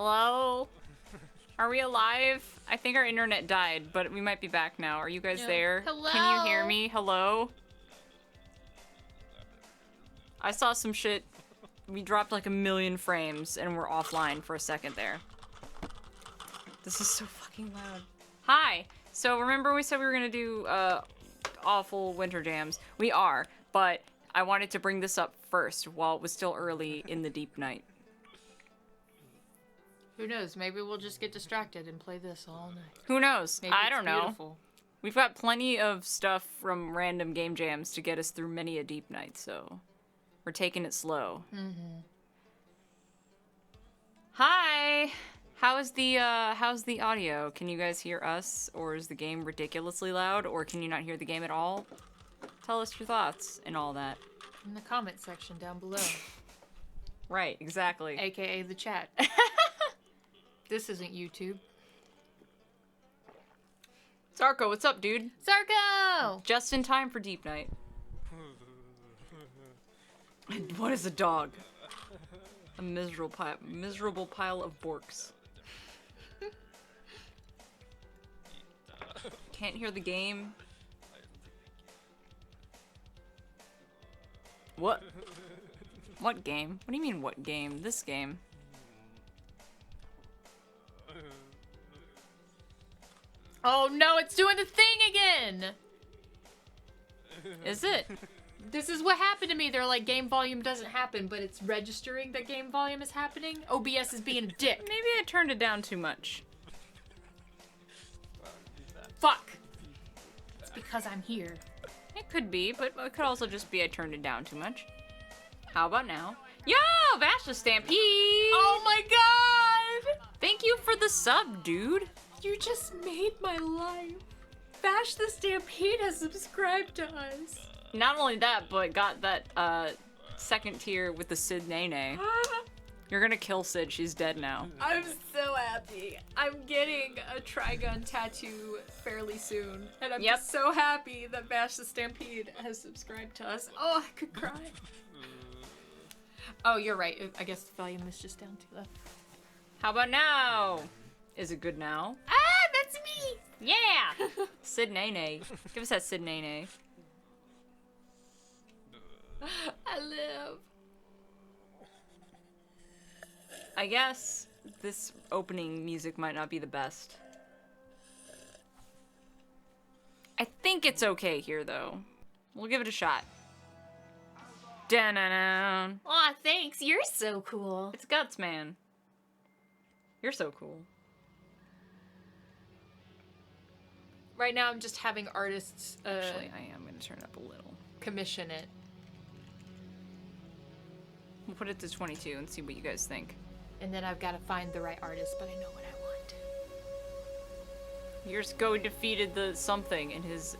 Hello? Are we alive? I think our internet died, but we might be back now. Are you guys there? Hello? Can you hear me? Hello? I saw some shit. We dropped like 1,000,000 frames and we're offline for a second there. This is so fucking loud. Hi! So remember we said we were gonna do awful winter jams? We are, but I wanted to bring this up first while it was still early in the deep night. Who knows? Maybe we'll just get distracted and play this all night. Who knows? Maybe I don't know. Beautiful. We've got plenty of stuff from random game jams to get us through many a deep night, so we're taking it slow. Mm-hmm. Hi! How's the audio? Can you guys hear us, or is the game ridiculously loud, or can you not hear the game at all? Tell us your thoughts and all that. In the comment section down below. Right, exactly. AKA the chat. This isn't YouTube. Zarko, what's up, dude? Zarko! Just in time for deep night. What is a dog? A miserable pile of borks. Can't hear the game. What? What game? What do you mean, what game? This game. Oh no, it's doing the thing again! Is it? This is what happened to me. They're like, game volume doesn't happen, but it's registering that game volume is happening. OBS is being a dick. Maybe I turned it down too much. Fuck! It's because I'm here. It could be, but it could also just be I turned it down too much. How about now? Yo, Vash the Stampede! Oh my god! Thank you for the sub, dude. You just made my life. Vash the Stampede has subscribed to us. Not only that, but got that second tier with the Sid Nene. You're gonna kill Sid, she's dead now. I'm so happy. I'm getting a Trigun tattoo fairly soon. And I'm just so happy that Vash the Stampede has subscribed to us. Oh, I could cry. Oh, you're right. I guess the volume is just down too low. How about now? Is it good now? Ah, that's me! Yeah! Sid Nene. Give us that Sid Nene. I live. I guess this opening music might not be the best. I think it's okay here, though. We'll give it a shot. Da-na-na. Aw, thanks. You're so cool. It's Guts, man. You're so cool. Right now, I'm just having artists Actually, I am going to turn it up a little. commission it. We'll put it to 22 and see what you guys think. And then I've got to find the right artist, but I know what I want. Years ago, he defeated the something in his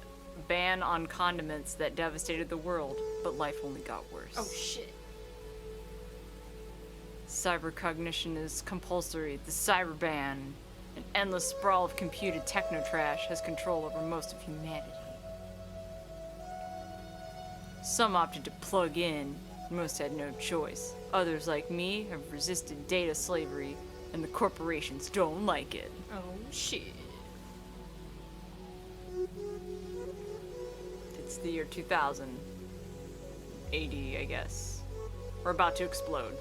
ban on condiments that devastated the world, but life only got worse. Oh, shit. Cybercognition is compulsory. The cyber ban, an endless sprawl of computed techno-trash, has control over most of humanity. Some opted to plug in, most had no choice. Others, like me, have resisted data slavery, and the corporations don't like it. Oh, shit. It's the year 2000. 80, I guess. We're about to explode.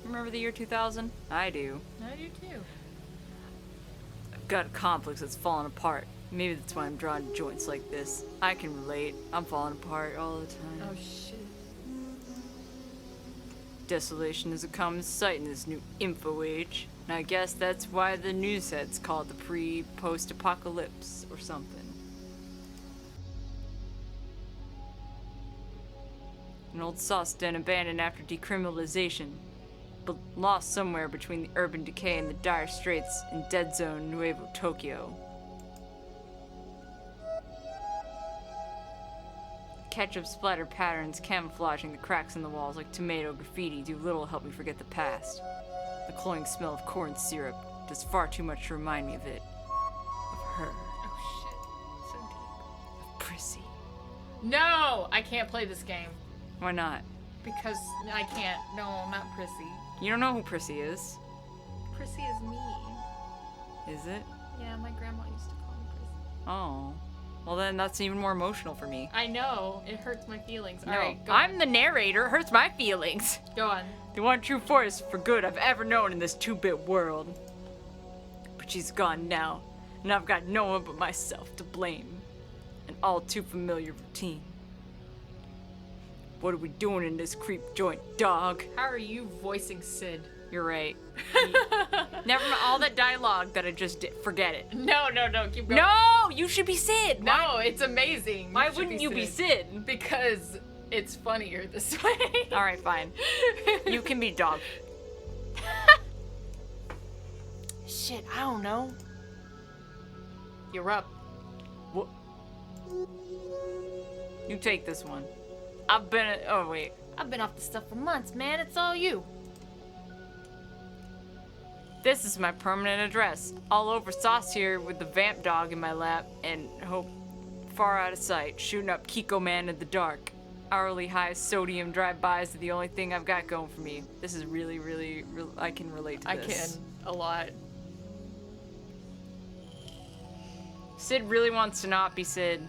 Remember the year 2000? I do. I do too. I've got a complex that's falling apart. Maybe that's why I'm drawn to joints like this. I can relate. I'm falling apart all the time. Oh, shit. Desolation is a common sight in this new info age. And I guess that's why the news heads call it the pre-post-apocalypse or something. An old sauce den abandoned after decriminalization, but lost somewhere between the urban decay and the dire straits in Dead Zone Nuevo Tokyo. Ketchup splatter patterns camouflaging the cracks in the walls like tomato graffiti do little to help me forget the past. The cloying smell of corn syrup does far too much to remind me of it. Of her. Oh, shit. So deep. Of Prissy. No! I can't play this game. Why not? Because I can't. No, not Prissy. You don't know who Prissy is. Prissy is me. Is it? Yeah, my grandma used to call me Prissy. Oh. Well, then that's even more emotional for me. I know. It hurts my feelings. No, Alright, go I'm on. the narrator. It hurts my feelings. Go on. The one true force for good I've ever known in this 2-bit world. But she's gone now, and I've got no one but myself to blame. An all too familiar routine. What are we doing in this creep joint, dog? How are you voicing Sid? You're right. Never mind all that dialogue that I just did. Forget it. No, keep going. No, you should be Sid. No, it's amazing. Why wouldn't you be Sid? Because it's funnier this way. All right, fine. You can be dog. Shit, I don't know. You're up. What? You take this one. I've been. Oh wait. I've been off the stuff for months, man. It's all you. This is my permanent address. All over sauce here with the vamp dog in my lap and hope far out of sight, shooting up Kiko Man in the dark. Hourly high sodium drive-bys are the only thing I've got going for me. This is really, I can relate to this. I can. A lot. Sid really wants to not be Sid.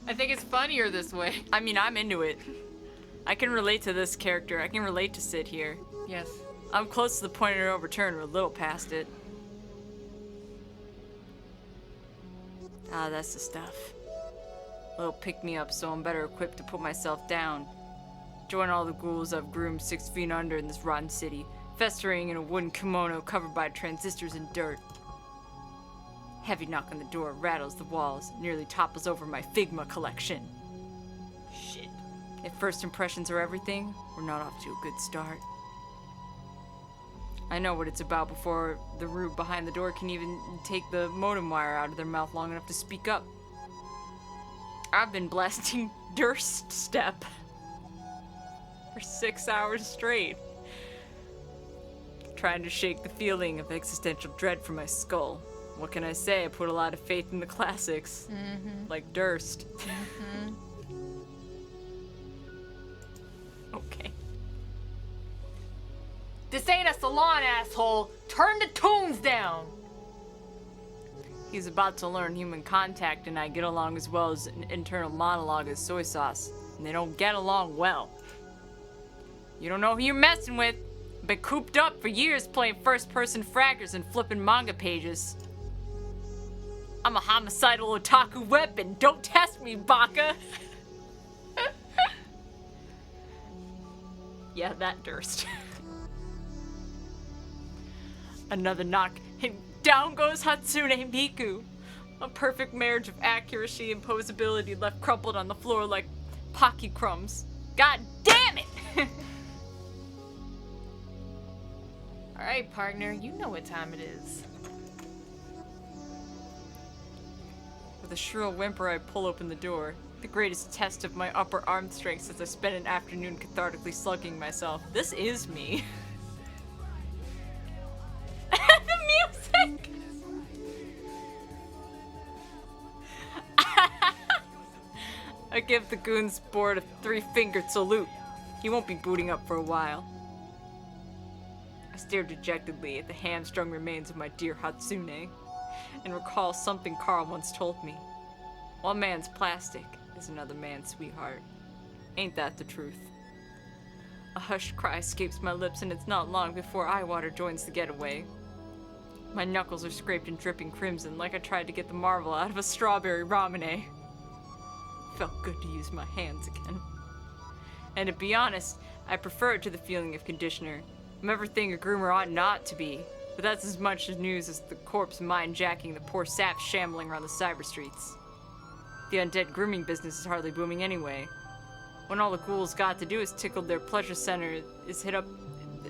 I think it's funnier this way. I mean, I'm into it. I can relate to this character. I can relate to Sid here. Yes. I'm close to the point of no return, or a little past it. Ah, that's the stuff. A little pick-me-up so I'm better equipped to put myself down. Join all the ghouls I've groomed 6 feet under in this rotten city, festering in a wooden kimono covered by transistors and dirt. Heavy knock on the door rattles the walls, nearly topples over my Figma collection. Shit. If first impressions are everything, we're not off to a good start. I know what it's about before the rube behind the door can even take the modem wire out of their mouth long enough to speak up. I've been blasting Durst Step for 6 hours straight, trying to shake the feeling of existential dread from my skull. What can I say? I put a lot of faith in the classics, like Durst. Okay. This ain't a salon, asshole. Turn the tunes down. He's about to learn human contact, and I get along as well as an internal monologue as soy sauce, and they don't get along well. You don't know who you're messing with. Been cooped up for years playing first-person fraggers and flipping manga pages. I'm a homicidal otaku weapon. Don't test me, Baka. Yeah, that Durst. Another knock, and down goes Hatsune Miku. A perfect marriage of accuracy and posability left crumpled on the floor like Pocky crumbs. God damn it! Alright, partner, you know what time it is. With a shrill whimper, I pull open the door. The greatest test of my upper arm strength since I spent an afternoon cathartically slugging myself. This is me. The music! I give the goon's board a 3-fingered salute. He won't be booting up for a while. I stare dejectedly at the hamstrung remains of my dear Hatsune, and recall something Carl once told me. One man's plastic is another man's sweetheart. Ain't that the truth? A hushed cry escapes my lips, and it's not long before eye water joins the getaway. My knuckles are scraped and dripping crimson, like I tried to get the marble out of a strawberry ramune. Felt good to use my hands again. And to be honest, I prefer it to the feeling of conditioner. I'm everything a groomer ought not to be, but that's as much news as the corpse mind-jacking the poor saps shambling around the cyber streets. The undead grooming business is hardly booming anyway. When all the ghouls got to do is tickle their pleasure center, is hit up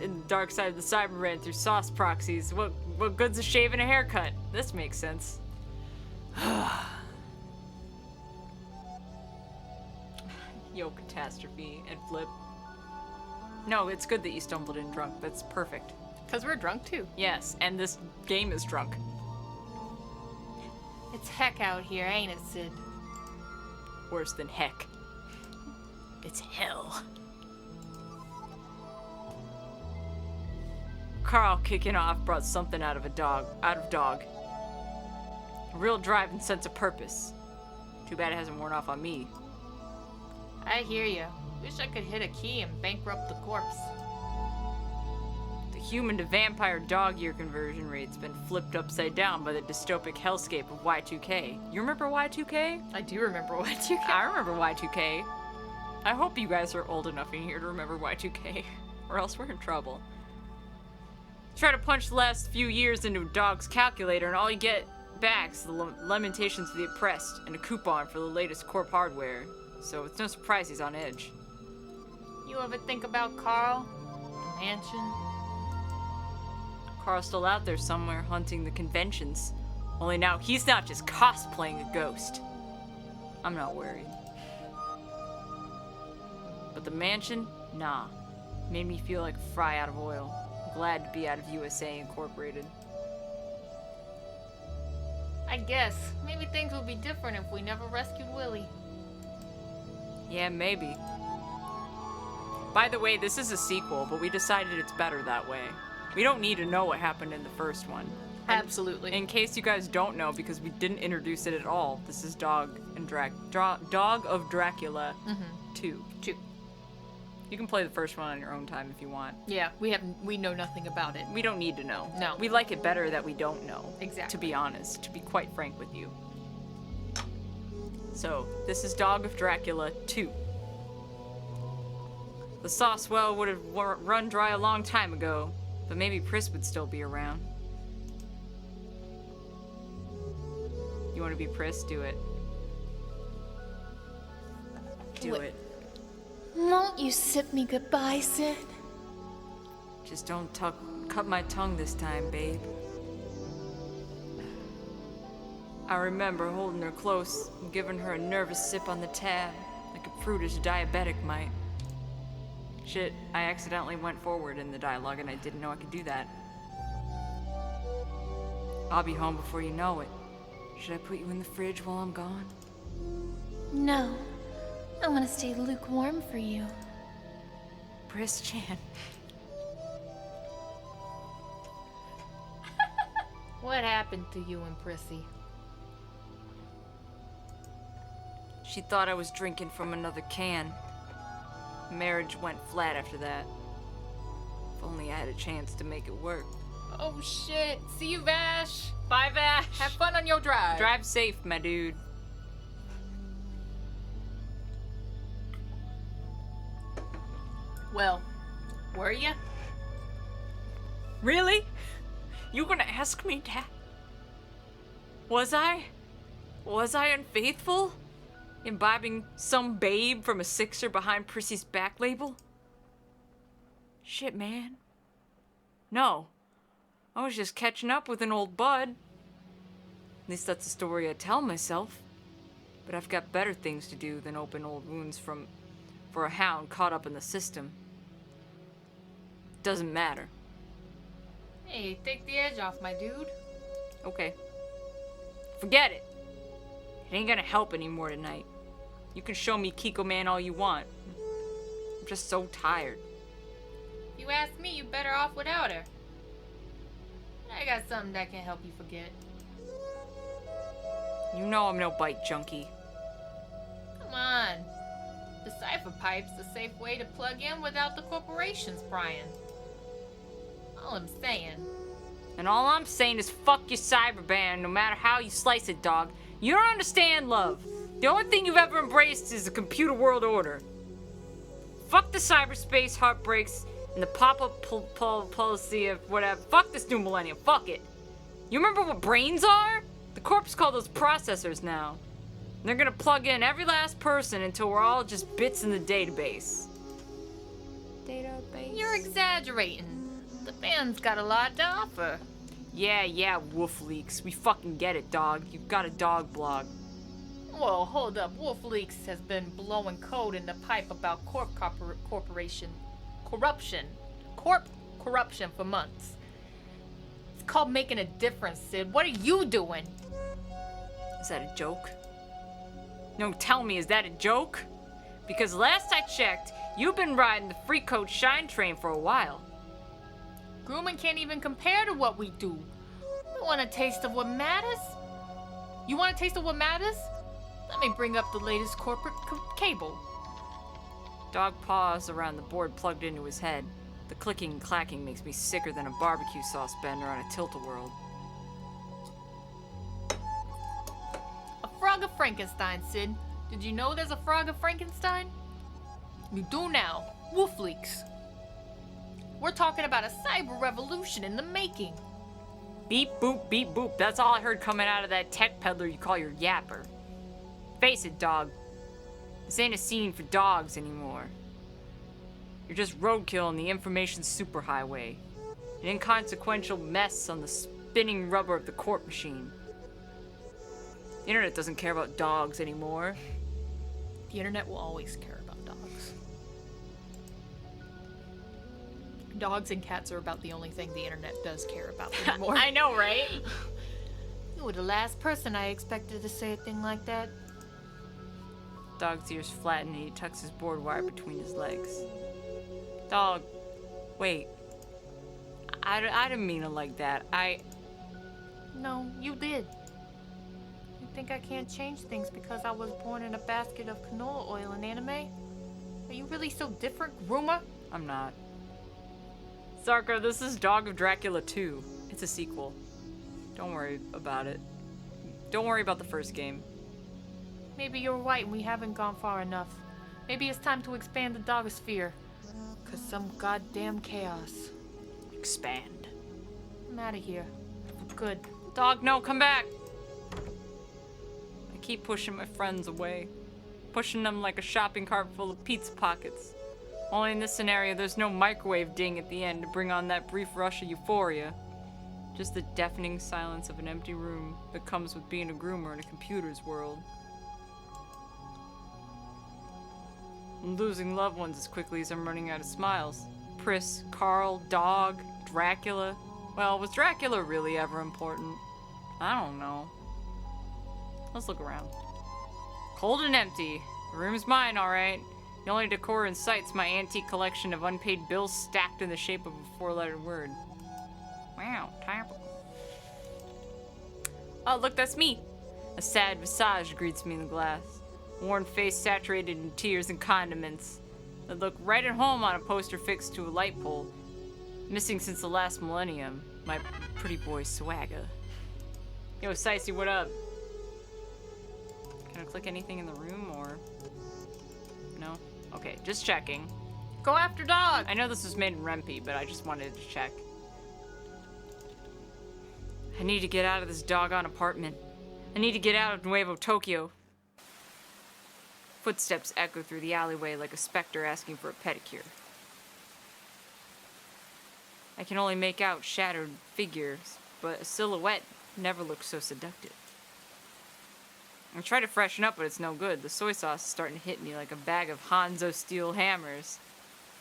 in the dark side of the cyber red through sauce proxies. What good's a shave and a haircut? This makes sense. Yo, catastrophe and flip. No, it's good that you stumbled in drunk. That's perfect. Because we're drunk too. Yes, and this game is drunk. It's heck out here, ain't it, Sid? Worse than heck. It's hell. Carl kicking off brought something out of dog. A real drive and sense of purpose. Too bad it hasn't worn off on me. I hear you. Wish I could hit a key and bankrupt the corpse. The human to vampire dog year conversion rate's been flipped upside down by the dystopic hellscape of Y2K. You remember Y2K? I do remember Y2K. I remember Y2K. I hope you guys are old enough in here to remember Y2K, or else we're in trouble. Try to punch the last few years into a dog's calculator and all you get back is the lamentations of the oppressed and a coupon for the latest corp hardware. So it's no surprise he's on edge. You ever think about Carl? The mansion? Carl's still out there somewhere hunting the conventions. Only now he's not just cosplaying a ghost. I'm not worried. But the mansion? Nah. Made me feel like a fry out of oil. Glad to be out of USA Incorporated. I guess. Maybe things would be different if we never rescued Willie. Yeah, maybe. By the way, this is a sequel, but we decided it's better that way. We don't need to know what happened in the first one. Absolutely. In case you guys don't know, because we didn't introduce it at all, this is Dog of Dracula 2. You can play the first one on your own time if you want. Yeah, we know nothing about it. We don't need to know. No. We like it better that we don't know. Exactly. To be honest, to be quite frank with you. So, this is Dog of Dracula 2. The sauce well would have run dry a long time ago, but maybe Pris would still be around. You want to be Pris? Do it. Do it. Won't you sip me goodbye, Sid? Just don't cut my tongue this time, babe. I remember holding her close and giving her a nervous sip on the tab, like a prudish diabetic might. Shit, I accidentally went forward in the dialogue and I didn't know I could do that. I'll be home before you know it. Should I put you in the fridge while I'm gone? No. I want to stay lukewarm for you. Pris Chan. What happened to you and Prissy? She thought I was drinking from another can. Marriage went flat after that. If only I had a chance to make it work. Oh shit. See you, Vash. Bye, Vash. Have fun on your drive. Drive safe, my dude. Well, were ya? Really? You gonna ask me that? Was I? Was I unfaithful? Imbibing some babe from a sixer behind Prissy's back label? Shit, man. No. I was just catching up with an old bud. At least that's the story I tell myself. But I've got better things to do than open old wounds for a hound caught up in the system. Doesn't matter. Hey, take the edge off, my dude. Okay. Forget it. It ain't gonna help anymore tonight. You can show me Kiko Man all you want. I'm just so tired. If you ask me, you better off without her. I got something that can help you forget. You know I'm no bite junkie. Come on. The cipher pipe's the safe way to plug in without the corporations prying. All I'm saying. And all I'm saying is fuck your cyberband, no matter how you slice it, dog. You don't understand love. The only thing you've ever embraced is the computer world order. Fuck the cyberspace heartbreaks and the pop-up policy of whatever. Fuck this new millennium. Fuck it. You remember what brains are? The corps call those processors now. And they're gonna plug in every last person until we're all just bits in the database. Database? You're exaggerating. The band's got a lot to offer. Yeah, Wolf Leaks. We fucking get it, dog. You've got a dog blog. Whoa, hold up. Wolf Leaks has been blowing code in the pipe about corporation for months. It's called making a difference, Sid. What are you doing? Is that a joke? No, tell me, is that a joke? Because last I checked, you've been riding the free coat shine train for a while. Grooming can't even compare to what we do. You want a taste of what matters? You want a taste of what matters? Let me bring up the latest corporate cable. Dog paws around the board plugged into his head. The clicking and clacking makes me sicker than a barbecue sauce bender on a tilt-a-whirl. A frog of Frankenstein, Sid. Did you know there's a frog of Frankenstein? You do now. Wolf leaks. We're talking about a cyber revolution in the making. Beep boop, beep boop. That's all I heard coming out of that tech peddler you call your yapper. Face it, dog. This ain't a scene for dogs anymore. You're just roadkill on the information superhighway. An inconsequential mess on the spinning rubber of the court machine. The internet doesn't care about dogs anymore. The internet will always care about dogs. Dogs and cats are about the only thing the internet does care about anymore. I know, right? You were the last person I expected to say a thing like that. Dog's ears flatten and he tucks his board wire between his legs. Dog, wait. I didn't mean it like that. No, you did. You think I can't change things because I was born in a basket of canola oil in anime? Are you really so different, groomer? I'm not. Sarko, this is Dog of Dracula 2. It's a sequel. Don't worry about it. Don't worry about the first game. Maybe you're right and we haven't gone far enough. Maybe it's time to expand the dogosphere. 'Cause some goddamn chaos. Expand. I'm out of here. Good. Dog, no, come back! I keep pushing my friends away. Pushing them like a shopping cart full of pizza pockets. Only in this scenario, there's no microwave ding at the end to bring on that brief rush of euphoria. Just the deafening silence of an empty room that comes with being a groomer in a computer's world. I'm losing loved ones as quickly as I'm running out of smiles. Pris, Carl, Dog, Dracula. Well, was Dracula really ever important? I don't know. Let's look around. Cold and empty. The room's mine, alright. The only decor in sight's my antique collection of unpaid bills stacked in the shape of a 4-lettered word. Wow, typical. Oh, look, that's me. A sad visage greets me in the glass. Worn face saturated in tears and condiments that look right at home on a poster fixed to a light pole. Missing since the last millennium. My pretty boy swagger. Yo, Sicey, what up? Can I click anything in the room or... No? Okay, just checking. Go after Dog! I know this was made in Rempe, but I just wanted to check. I need to get out of this doggone apartment. I need to get out of Nuevo Tokyo. Footsteps echo through the alleyway like a specter asking for a pedicure. I can only make out shattered figures, but a silhouette never looks so seductive. I try to freshen up, but it's no good. The soy sauce is starting to hit me like a bag of Hanzo steel hammers.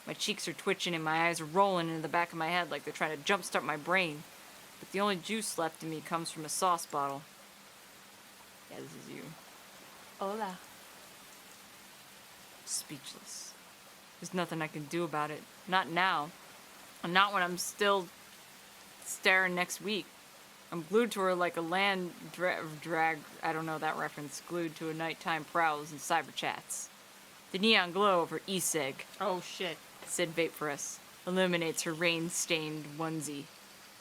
My cheeks are twitching and my eyes are rolling into the back of my head like they're trying to jumpstart my brain. But the only juice left in me comes from a sauce bottle. Yeah, this is you. Hola. Speechless. There's nothing I can do about it. Not now. And not when I'm still staring next week. I'm glued to her like a land drag, I don't know that reference, glued to a nighttime prowls and cyber chats. The neon glow of her e-cig, Oh shit. Sid Vaporous, illuminates her rain-stained onesie.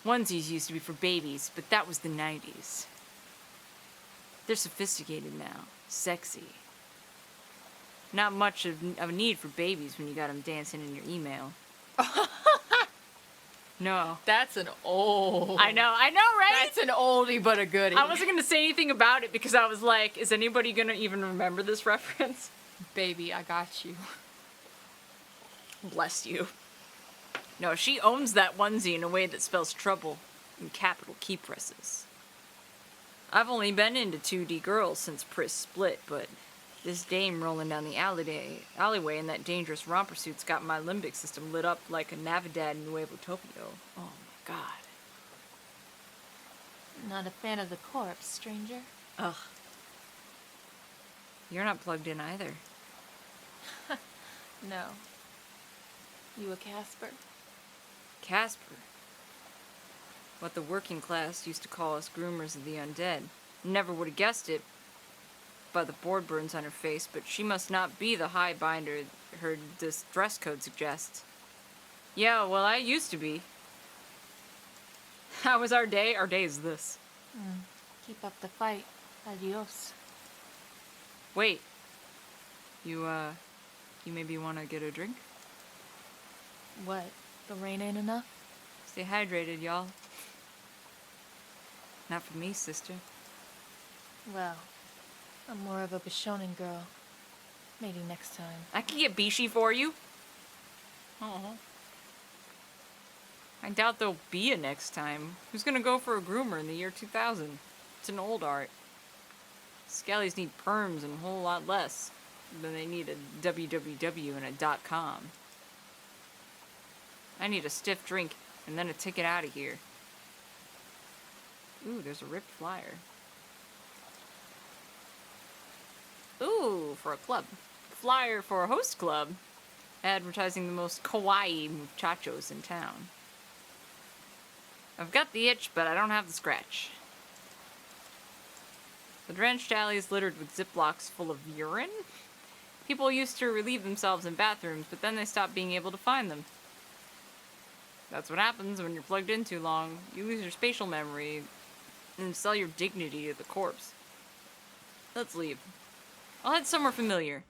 Onesies used to be for babies, but that was the 90s. They're sophisticated now. Sexy. Not much of a need for babies when you got them dancing in your email. No. That's an old. I know, right? That's an oldie but a goodie. I wasn't gonna say anything about it because I was like, is anybody gonna even remember this reference? Baby, I got you. Bless you. No, she owns that onesie in a way that spells trouble in capital key presses. I've only been into 2D girls since Pris split, but this dame rolling down the alleyway in that dangerous romper suit's got my limbic system lit up like a Navidad in Nuevo Tokyo. Oh my god. Not a fan of the corpse, stranger. Ugh. You're not plugged in either. No. You a Casper? Casper. What the working class used to call us groomers of the undead. Never would have guessed it by the board burns on her face, but she must not be the high binder her dress code suggests. Yeah, well, I used to be. How was our day? Our day is this. Keep up the fight. Adios. Wait. You maybe want to get a drink? What? The rain ain't enough? Stay hydrated, y'all. Not for me, sister. Well, I'm more of a Bishonen girl. Maybe next time. I can get Bishi for you. Oh. I doubt there'll be a next time. Who's gonna go for a groomer in the year 2000? It's an old art. Scallies need perms and a whole lot less than they need a www and a .com. I need a stiff drink and then a ticket out of here. Ooh, there's a ripped flyer. Ooh, for a club. Flyer for a host club. Advertising the most kawaii muchachos in town. I've got the itch, but I don't have the scratch. The drenched alley is littered with ziplocs full of urine. People used to relieve themselves in bathrooms, but then they stopped being able to find them. That's what happens when you're plugged in too long. You lose your spatial memory and sell your dignity to the corpse. Let's leave. I'll head somewhere familiar.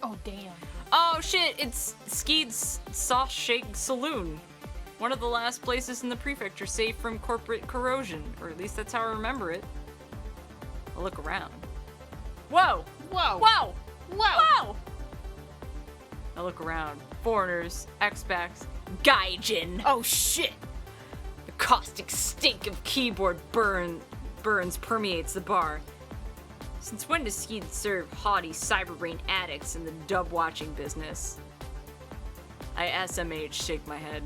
Oh, damn. Oh shit, it's Skeed's Soft Shake Saloon. One of the last places in the prefecture safe from corporate corrosion, or at least that's how I remember it. I'll look around. Whoa! Whoa! Whoa! Whoa! Whoa! I look around. Foreigners, expats, gaijin. Oh, shit! The caustic stink of keyboard burns permeates the bar. Since when does Skeed serve haughty cyberbrain addicts in the dub-watching business? I SMH shake my head.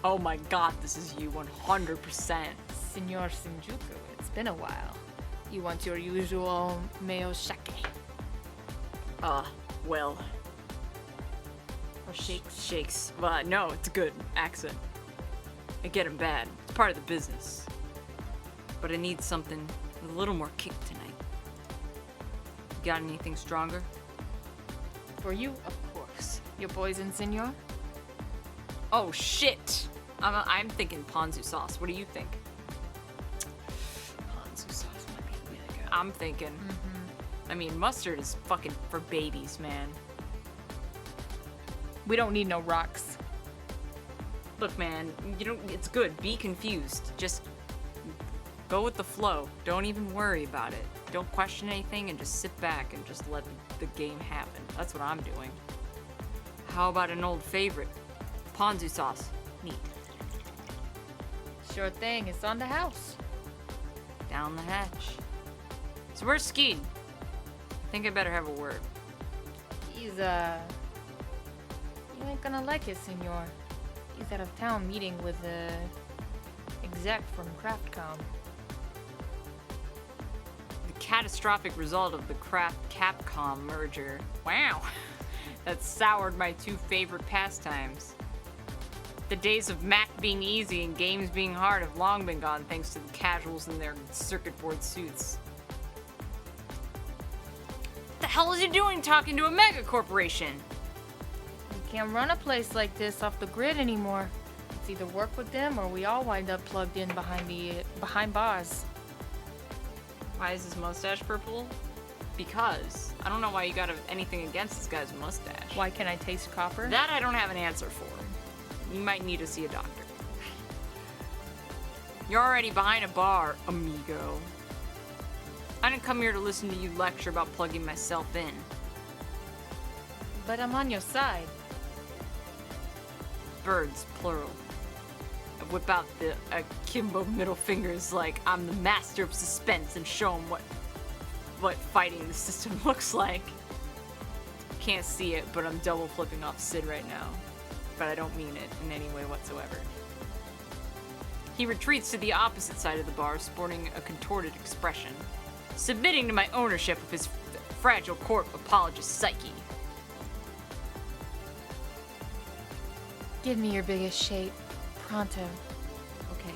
Oh my god, this is you 100%. Senor Shinjuku, it's been a while. You want your usual Mayo Shake? Well. Or shakes? Shakes. Well, no, it's a good accent. I get 'em bad. It's part of the business. But I need something with a little more kick tonight. You got anything stronger? For you, of course. Your poison, senor? Oh shit! I'm thinking ponzu sauce. What do you think? Ponzu sauce might be really good. I'm thinking. I mean, mustard is fucking for babies, man. We don't need no rocks. Look, man, you don't. It's good. Be confused. Just go with the flow. Don't even worry about it. Don't question anything and just sit back and just let the game happen. That's what I'm doing. How about an old favorite? Ponzu sauce. Neat. Sure thing, it's on the house. Down the hatch. So where's Skeed? I think I better have a word. He's, you ain't gonna like it, senor. He's out of town meeting with the exec from Craftcom. The catastrophic result of the Capcom merger. Wow. That soured my two favorite pastimes. The days of Mac being easy and games being hard have long been gone thanks to the casuals in their circuit board suits. What the hell is he doing talking to a mega corporation? We can't run a place like this off the grid anymore. It's either work with them or we all wind up plugged in behind bars. Why is his mustache purple? Because I don't know why you got anything against this guy's mustache. Why can I taste copper? That I don't have an answer for. You might need to see a doctor. You're already behind a bar, amigo. I didn't come here to listen to you lecture about plugging myself in. But I'm on your side. Birds, plural. I whip out the akimbo middle fingers like I'm the master of suspense and show him what fighting the system looks like. Can't see it, but I'm double flipping off Sid right now. But I don't mean it in any way whatsoever. He retreats to the opposite side of the bar, sporting a contorted expression, submitting to my ownership of his fragile corp apologist psyche. Give me your biggest shape. Pronto. Okay.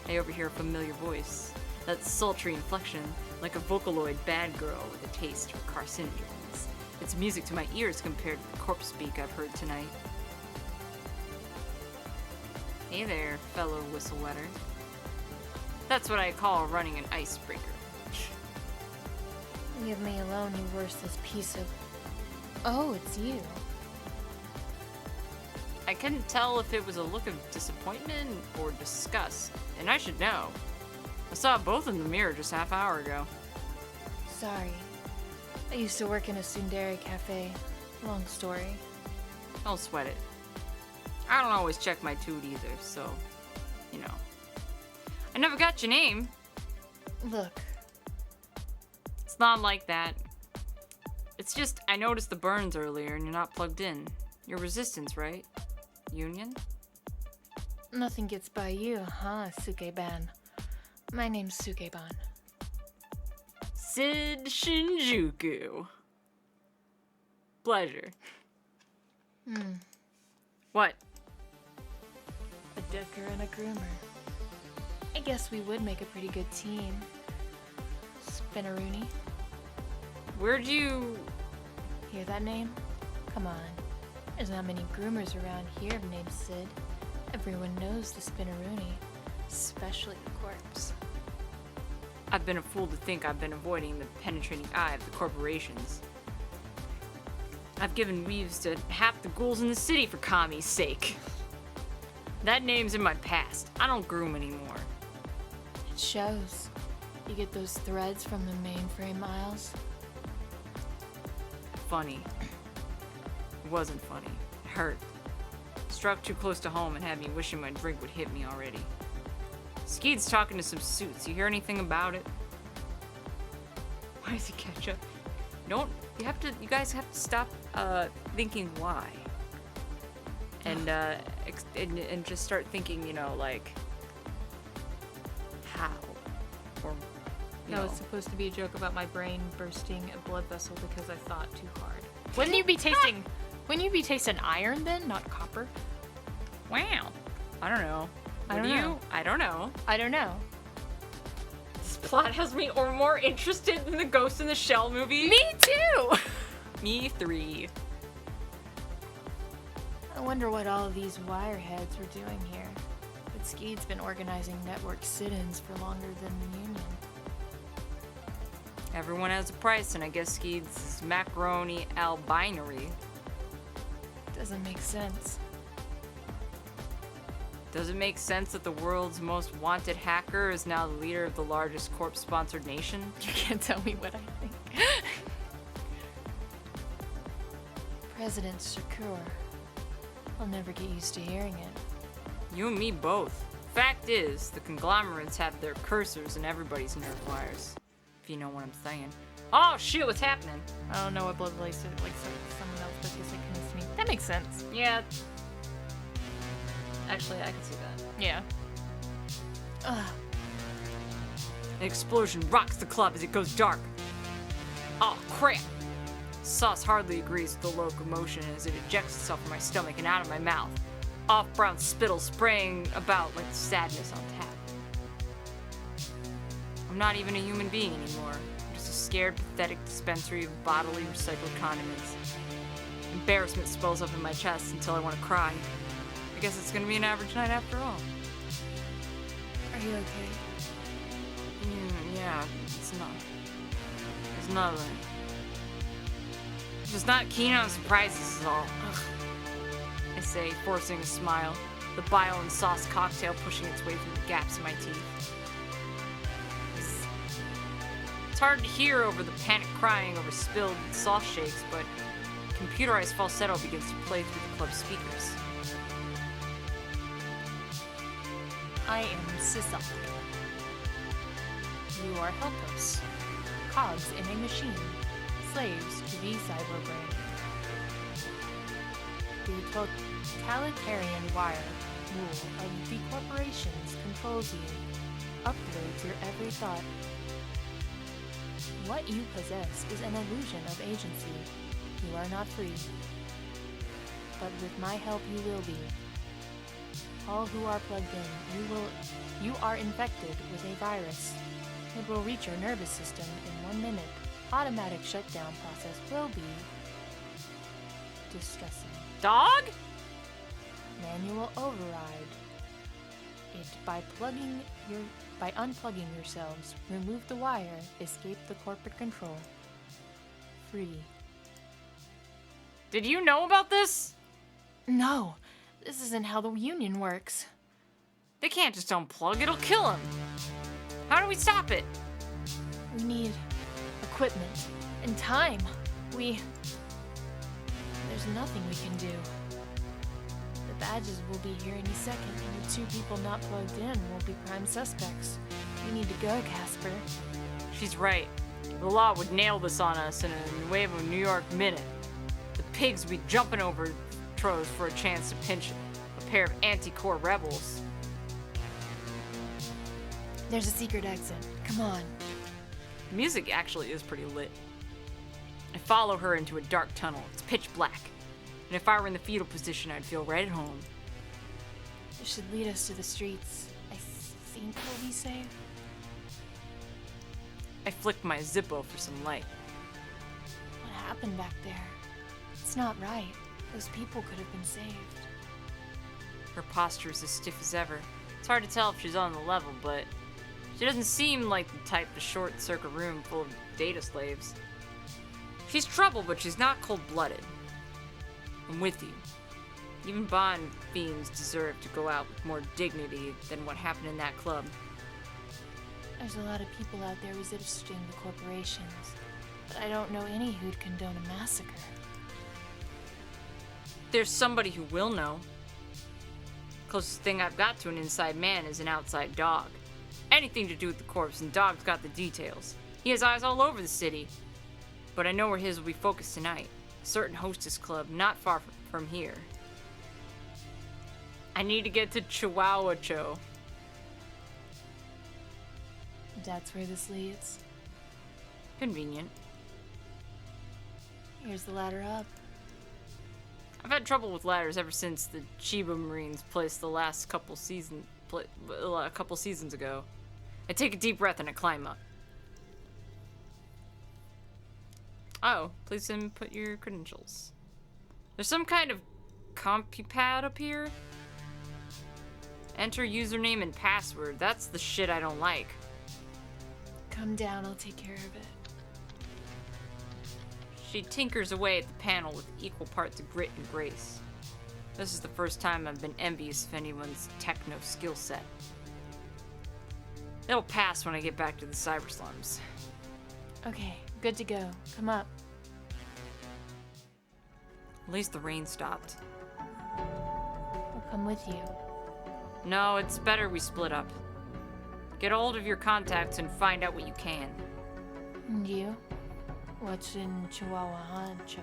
I overhear a familiar voice. That sultry inflection, like a Vocaloid bad girl with a taste for carcinogens. It's music to my ears compared to the corpse speak I've heard tonight. Hey there, fellow whistle wetter. That's what I call running an icebreaker. Leave me alone, you worthless piece of... Oh, it's you. I couldn't tell if it was a look of disappointment or disgust, and I should know. I saw both in the mirror just half hour ago. Sorry. I used to work in a tsundere cafe. Long story. Don't sweat it. I don't always check my toot either, so, you know. I never got your name. Look. It's not like that. It's just, I noticed the burns earlier and you're not plugged in. You're resistance, right? Union? Nothing gets by you, huh, Sukeban? My name's Sukeban. Sid Shinjuku. Pleasure. What? A decker and a groomer. I guess we would make a pretty good team. Spinneroonie. Where'd you... Hear that name? Come on. There's not many groomers around here named Sid. Everyone knows the Spinneroonie, especially the corpse. I've been a fool to think I've been avoiding the penetrating eye of the corporations. I've given weaves to half the ghouls in the city for Kami's sake. That name's in my past. I don't groom anymore. It shows. You get those threads from the mainframe aisles? Funny. It wasn't funny. It hurt. Struck too close to home and had me wishing my drink would hit me already. Skeed's talking to some suits. You hear anything about it? Why is he ketchup? You guys have to stop thinking why. And just start thinking, you know, like, how? Or, you That know. was supposed to be a joke about my brain bursting a blood vessel because I thought too hard. Wouldn't you be tasting iron then, not copper? Wow. I don't know. I don't Would you? know. I don't know. I don't know. This plot has me more interested in the Ghost in the Shell movie. Me too! Me 3. I wonder what all of these wireheads were doing here. But Skeed's been organizing network sit-ins for longer than the Union. Everyone has a price, and I guess Skeed's macaroni al-binary. Doesn't make sense. Does it make sense that the world's most wanted hacker is now the leader of the largest corp-sponsored nation? You can't tell me what I think. President Shakur. I'll never get used to hearing it. You and me both. Fact is, the conglomerates have their cursors in everybody's nerve wires. If you know what I'm saying. Oh shit, what's happening? I don't know what blood relates to like someone else, but he's like connects to me. That makes sense. Yeah. Actually, I can see that. Yeah. Ugh. An explosion rocks the club as it goes dark. Oh crap! Sauce hardly agrees with the locomotion as it ejects itself from my stomach and out of my mouth. Off-brown spittle spraying about like sadness on tap. I'm not even a human being anymore. I'm just a scared, pathetic dispensary of bodily recycled condiments. Embarrassment swells up in my chest until I want to cry. I guess it's gonna be an average night after all. Are you okay? Yeah, it's not. It's nothing. Just not keen on surprises is all. Ugh. I say, forcing a smile, the bile and sauce cocktail pushing its way through the gaps in my teeth. It's hard to hear over the panic crying over spilled sauce shakes, but computerized falsetto begins to play through the club speakers. I am Sisal. You are helpless. Cogs in a machine. Slaves to the cyber brain. The totalitarian wire rule of the corporations controls you. Uploads your every thought. What you possess is an illusion of agency. You are not free. But with my help, you will be. All who are plugged in, you are infected with a virus. It will reach your nervous system in 1 minute. Automatic shutdown process will be distressing. Dog? Manual override. It by unplugging yourselves, remove the wire, escape the corporate control. Free. Did you know about this? No, this isn't how the union works. They can't just unplug, it'll kill him. How do we stop it? We need equipment and time. There's nothing we can do. The badges will be here any second, and the 2 people not plugged in will be prime suspects. We need to go, Casper. She's right. The law would nail this on us in a Nuevo New York minute. The pigs would be jumping over throws for a chance to pinch a pair of anti-core rebels. There's a secret exit. Come on. The music actually is pretty lit. I follow her into a dark tunnel. It's pitch black. And if I were in the fetal position, I'd feel right at home. It should lead us to the streets. I think we'll be safe. I flicked my Zippo for some light. What happened back there? It's not right. Those people could have been saved. Her posture is as stiff as ever. It's hard to tell if she's on the level, but she doesn't seem like the type to short-circuit a room full of data slaves. She's trouble, but she's not cold-blooded. I'm with you. Even Bond fiends deserve to go out with more dignity than what happened in that club. There's a lot of people out there resisting the corporations, but I don't know any who'd condone a massacre. There's somebody who will know. Closest thing I've got to an inside man is an outside dog. Anything to do with the corpse, and Dog's got the details. He has eyes all over the city. But I know where his will be focused tonight. A certain hostess club not far from here. I need to get to Chihuahua Cho. That's where this leads. Convenient. Here's the ladder up. I've had trouble with ladders ever since the Chiba Marines placed the last couple seasons ago. I take a deep breath and I climb up. Oh, please input your credentials. There's some kind of compupad up here. Enter username and password. That's the shit I don't like. Come down, I'll take care of it. She tinkers away at the panel with equal parts of grit and grace. This is the first time I've been envious of anyone's techno skill set. It'll pass when I get back to the cyber slums. Okay, good to go. Come up. At least the rain stopped. I'll come with you. No, it's better we split up. Get hold of your contacts and find out what you can. And you? What's in Chihuahua Hancho?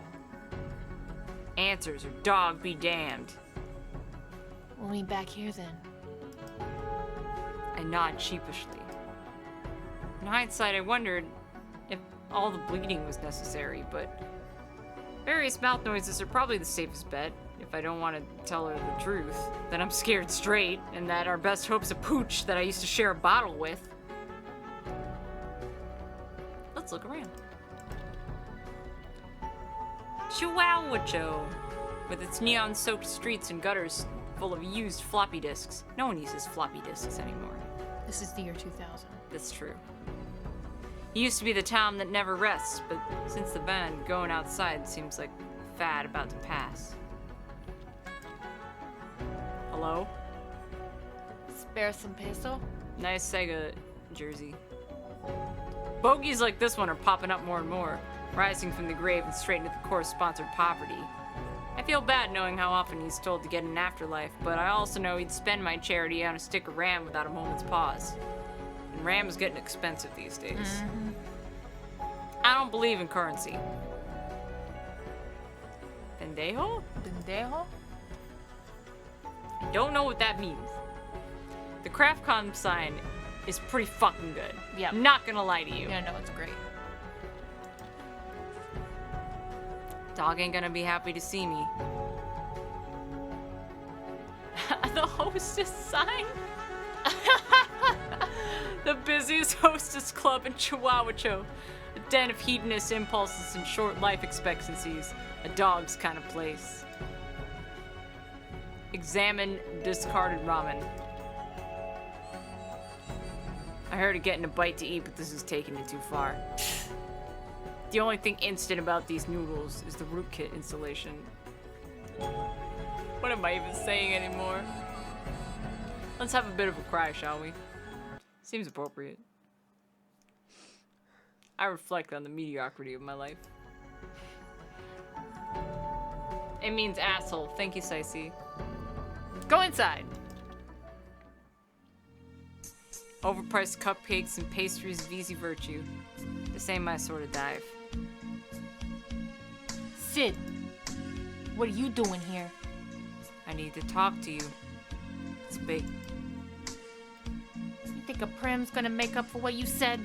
Answers or dog be damned. We'll meet back here then. I nod sheepishly. In hindsight, I wondered if all the bleeding was necessary, but various mouth noises are probably the safest bet. If I don't want to tell her the truth, then I'm scared straight, and that our best hope's a pooch that I used to share a bottle with. Let's look around. Chihuahua, with its neon-soaked streets and gutters full of used floppy disks. No one uses floppy disks anymore. This is the year 2000. That's true. It used to be the town that never rests, but since the ban, going outside seems like a fad about to pass. Hello? Spare some peso? Nice Sega jersey. Bogeys like this one are popping up more and more, rising from the grave and straight into the course-sponsored poverty. I feel bad knowing how often he's told to get an afterlife, but I also know he'd spend my charity on a stick of RAM without a moment's pause. And RAM is getting expensive these days. Mm-hmm. I don't believe in currency. Pendejo? Pendejo? I don't know what that means. The CraftCom sign is pretty fucking good. Yeah. I'm not gonna lie to you. Yeah, no, it's great. Dog ain't gonna be happy to see me. The hostess sign? The busiest hostess club in Chihuahua. A den of hedonist impulses and short life expectancies. A dog's kind of place. Examine discarded ramen. I heard of getting a bite to eat, but this is taking it too far. The only thing instant about these noodles is the rootkit installation. What am I even saying anymore? Let's have a bit of a cry, shall we? Seems appropriate. I reflect on the mediocrity of my life. It means asshole. Thank you, Sicey. Go inside. Overpriced cupcakes and pastries of easy virtue. This ain't my sort of dive. Sid, what are you doing here? I need to talk to you. It's big. You think a prim's gonna make up for what you said?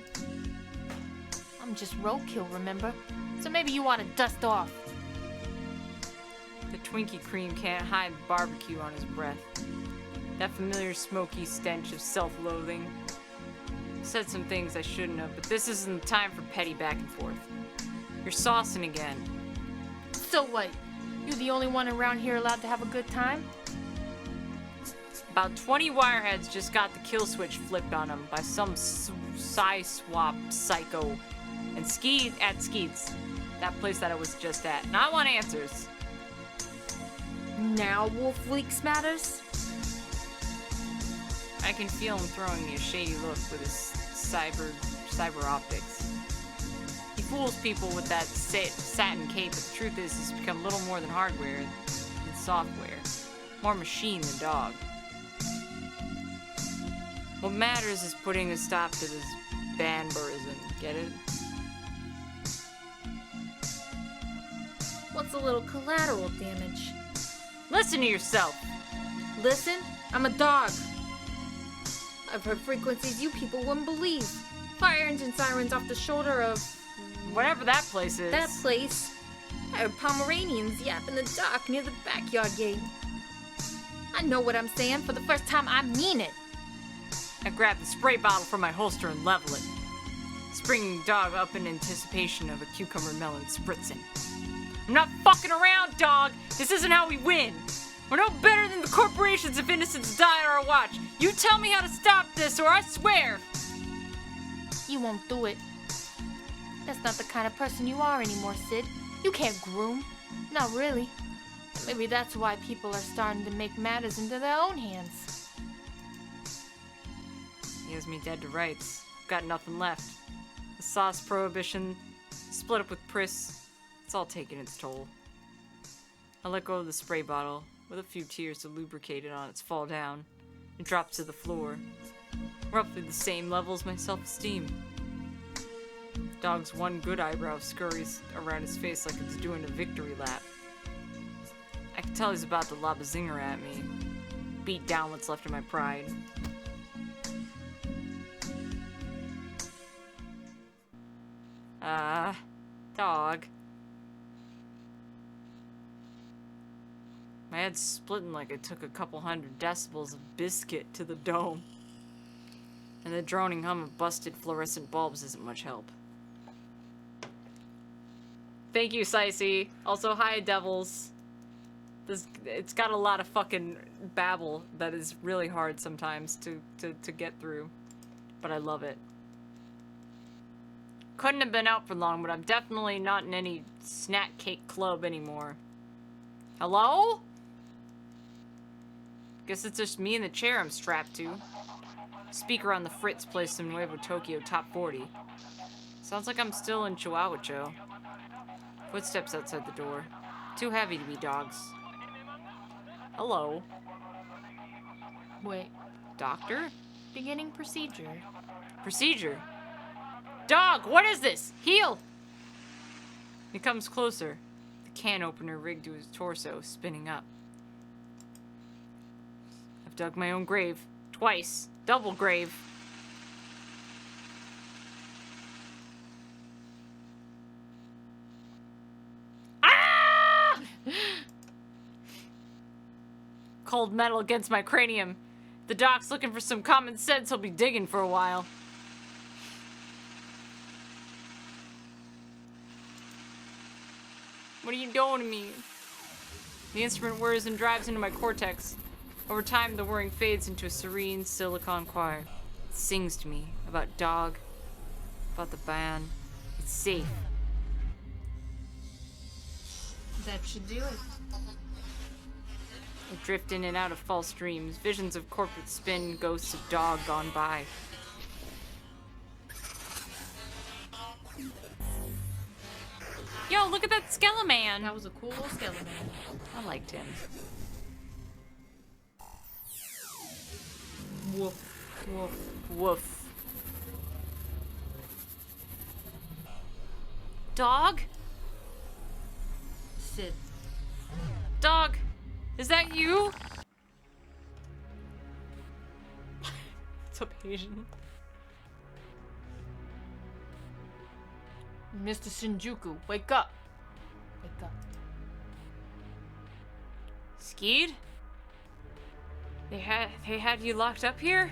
I'm just roadkill, remember? So maybe you ought to dust off. The Twinkie cream can't hide the barbecue on his breath. That familiar smoky stench of self-loathing. Said some things I shouldn't have, but this isn't the time for petty back and forth. You're saucing again. So what? You the only one around here allowed to have a good time? About 20 wireheads just got the kill switch flipped on them by some swap psycho. And skied at Skeets, that place that I was just at. And I want answers. Now Wolf Leaks matters? I can feel him throwing me a shady look with his cyber optics. He fools people with that satin cape, but the truth is he's become little more than hardware and software. More machine than dog. What matters is putting a stop to this banburism. Get it? What's a little collateral damage? Listen to yourself! Listen, I'm a dog. I've heard frequencies you people wouldn't believe. Fire engine sirens off the shoulder of... Whatever that place is. that place. I heard Pomeranians yap in the dock near the backyard gate. I know what I'm saying. For the first time, I mean it. I grab the spray bottle from my holster and level it. Springing the dog up in anticipation of a cucumber melon spritzing. I'm not fucking around, dog! This isn't how we win! We're no better than the corporations if innocents die on our watch! You tell me how to stop this, or I swear! You won't do it. That's not the kind of person you are anymore, Sid. You can't groom. Not really. Maybe that's why people are starting to make matters into their own hands. He has me dead to rights. Got nothing left. The sauce prohibition, split up with Pris, it's all taken its toll. I let go of the spray bottle, with a few tears to lubricate it on its fall down. It drops to the floor. Roughly the same level as my self-esteem. Dog's one good eyebrow scurries around his face like it's doing a victory lap. I can tell he's about to lob a zinger at me. Beat down what's left of my pride. Dog. My head's splitting like it took a couple hundred decibels of biscuit to the dome. And the droning hum of busted fluorescent bulbs isn't much help. Thank you, Sicey. Also, hi, Devils. It's got a lot of fucking babble that is really hard sometimes to get through. But I love it. Couldn't have been out for long, but I'm definitely not in any snack cake club anymore. Hello? Guess it's just me in the chair I'm strapped to. Speaker on the fritz plays some Nuevo Tokyo Top 40. Sounds like I'm still in Chihuahua. Footsteps outside the door. Too heavy to be dogs. Hello. Wait. Doctor? Beginning procedure. Procedure? Dog, what is this? Heel! He comes closer. The can opener rigged to his torso, spinning up. I've dug my own grave. Twice. Double grave. Ah! cold metal against my cranium. The doc's looking for some common sense, he'll be digging for a while. What are you doing to me? The instrument whirs and drives into my cortex. Over time, the whirring fades into a serene silicon choir. It sings to me about Dog, about the band. It's safe. That should do it. I drift in and out of false dreams, visions of corporate spin, ghosts of Dog gone by. Yo, look at that Skeleman! That was a cool little skeleton. I liked him. Woof. Woof. Woof. Dog? Sid. Dog, is that you? What's up, Asian? Mr. Shinjuku, wake up. Wake up. Skeed? They had you locked up here?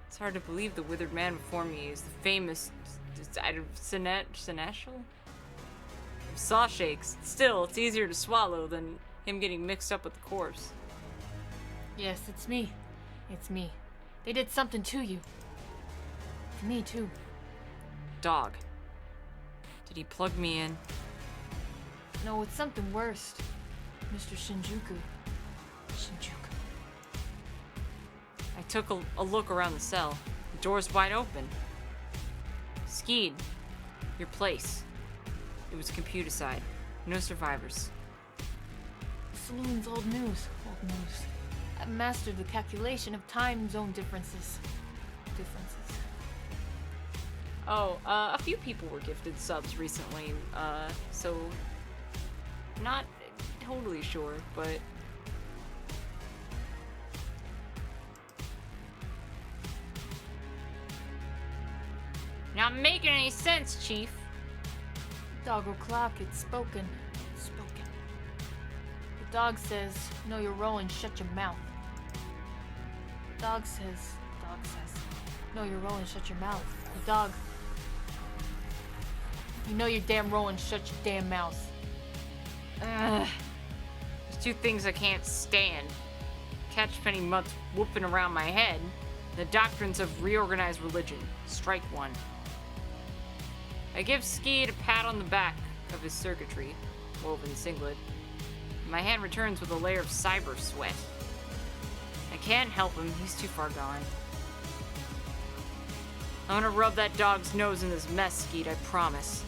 It's hard to believe the withered man before me is the famous Sinestral? Saw shakes. Still, it's easier to swallow than him getting mixed up with the corpse. Yes, it's me. It's me. They did something to you. To me, too. Dog. Did he plug me in? No, it's something worse. Mr. Shinjuku. Shinjuku. I took a look around the cell. The door's wide open. Skeed. Your place. It was computer-side. No survivors. The saloon's old news. Old news. I've mastered the calculation of time zone differences. Oh, a few people were gifted subs recently, so not totally sure, but not making any sense, Chief. Dog o'clock, it's spoken. It's spoken. The dog says, know your role and shut your mouth. The dog says, know your role and shut your mouth. The dog, you know your damn role and shut your damn mouth. Ugh. There's two things I can't stand. Catch penny mutts whooping around my head. The doctrines of reorganized religion. Strike one. I give Skeed a pat on the back of his circuitry, woven singlet. My hand returns with a layer of cyber sweat. I can't help him, he's too far gone. I'm gonna rub that dog's nose in this mess, Skeed, I promise.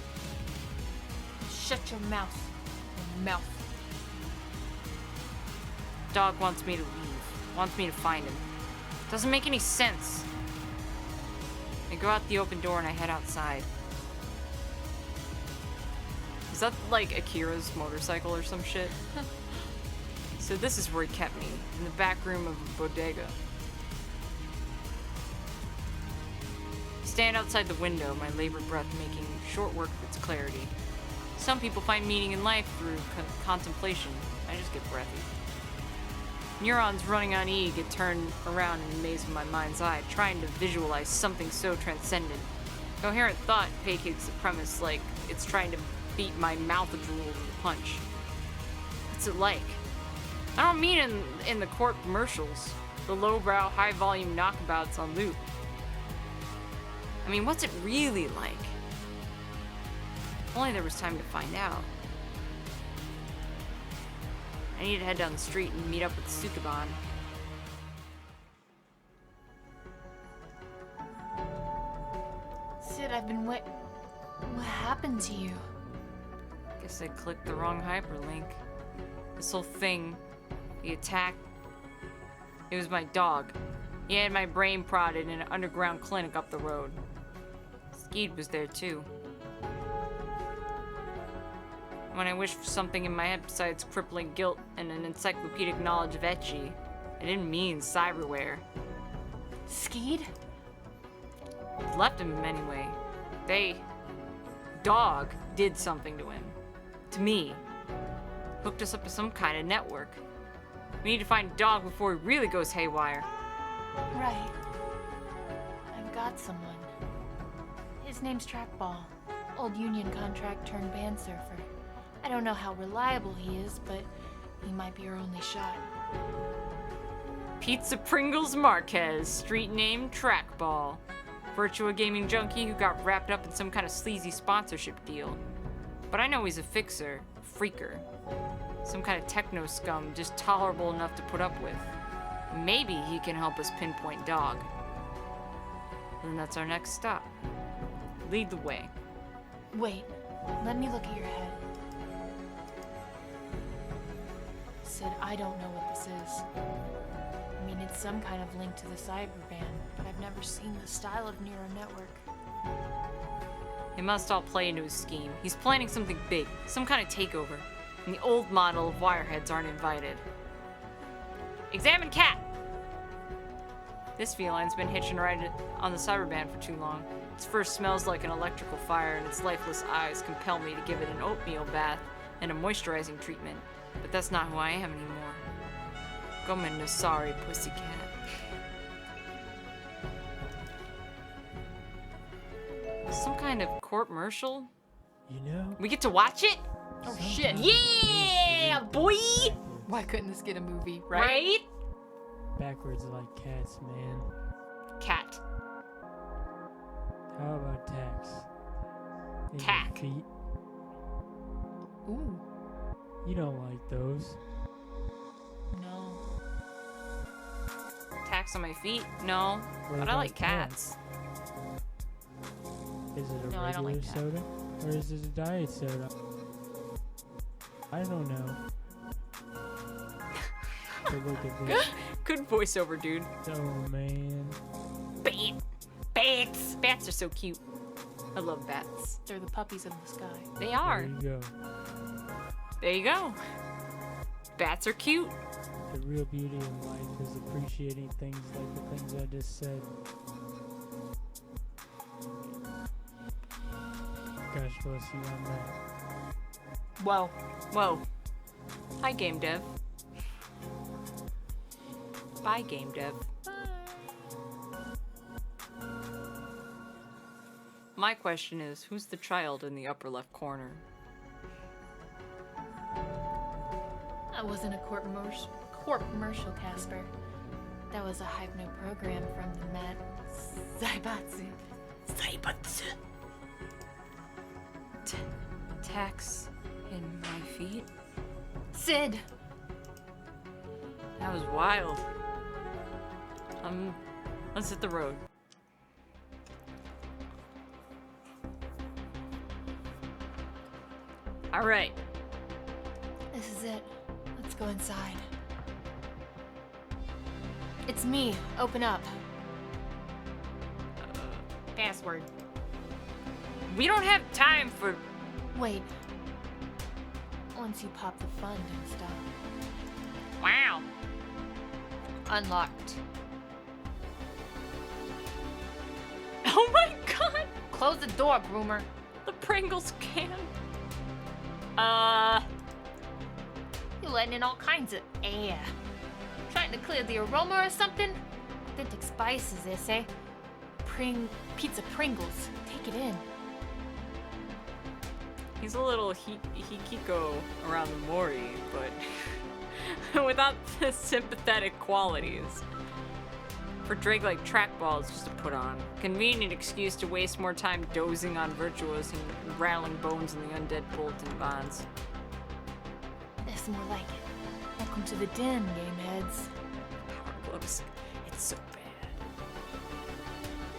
Shut your mouth. Your mouth. Dog wants me to leave, wants me to find him. Doesn't make any sense. I go out the open door and I head outside. Is that like Akira's motorcycle or some shit? So this is where he kept me, in the back room of a bodega. I stand outside the window, my labored breath making short work of its clarity. Some people find meaning in life through contemplation. I just get breathy. Neurons running on E get turned around in the maze of my mind's eye, trying to visualize something so transcendent. Coherent thought pancakes the premise like it's trying to beat my mouth a drool with a punch. What's it like? I don't mean in the corp commercials, the lowbrow, high-volume knockabouts on loop. I mean, what's it really like? If only there was time to find out. I need to head down the street and meet up with Sukaban. Sid, I've been What happened to you? Guess I clicked the wrong hyperlink. This whole thing, the attack, it was my dog. He had my brain prodded in an underground clinic up the road. Skeed was there too. When I wished for something in my head besides crippling guilt and an encyclopedic knowledge of ecchi, I didn't mean cyberware. Skeed? Left him anyway. Dog did something to him. To me. Hooked us up to some kind of network. We need to find Dog before he really goes haywire. Right. I've got someone. His name's Trackball. Old union contract turned band surfer. I don't know how reliable he is, but he might be our only shot. Pizza Pringles Marquez, street name Trackball. Virtua gaming junkie who got wrapped up in some kind of sleazy sponsorship deal. But I know he's a fixer, a freaker. Some kind of techno scum just tolerable enough to put up with. Maybe he can help us pinpoint Dog. And that's our next stop. Lead the way. Wait, let me look at your head. Sid, I don't know what this is. I mean, it's some kind of link to the Cyberband, but I've never seen the style of neural network. It must all play into his scheme. He's planning something big, some kind of takeover. And the old model of wireheads aren't invited. Examine cat! This feline's been hitching right on the Cyberband for too long. Its fur smells like an electrical fire, and its lifeless eyes compel me to give it an oatmeal bath and a moisturizing treatment. But that's not who I am anymore. Gomen sorry, pussycat. Some kind of court-martial? You know? We get to watch it? Oh shit. Yeah, boy! Why couldn't this get a movie, right? Right? Backwards like cats, man. Cat. How about tax? In your Tack. feet? Ooh. You don't like those. No. Tacks on my feet? No. What But I like about corn? cats. Is it a No, I don't regular like that. soda? Or is it a diet soda? I don't know. But look at this. Good voiceover, dude. Oh man. Bat. Bats. Bats are so cute. I love bats. They're the puppies of the sky. They There are. you go. There you go. Bats are cute. The real beauty of life is appreciating things like the things I just said. Gosh bless you on that. Whoa. Whoa. Hi, game dev. Bye, game dev. My question is, who's the child in the upper left corner? I wasn't a court-martial, Casper. That was a hypno program from the Mat Zaibatsu. Saibatsu. Tacks in my feet? Sid! That was wild. Let's hit the road. All right. This is it. Let's go inside. It's me. Open up. Password. We don't have time for... Wait. Once you pop the fund and stuff. Wow. Unlocked. Oh my god! Close the door, Broomer. The Pringles can. You're letting in all kinds of air. Trying to clear the aroma or something? Authentic spices, they say. Pizza Pringles. Take it in. He's a little hikiko around the Mori, but without the sympathetic qualities. For Drake, like trackball is just a put on. Convenient excuse to waste more time dozing on virtuos and rattling bones in the undead bulletin bonds. That's more like it. Welcome to the den, gameheads. Power gloves. It's so bad.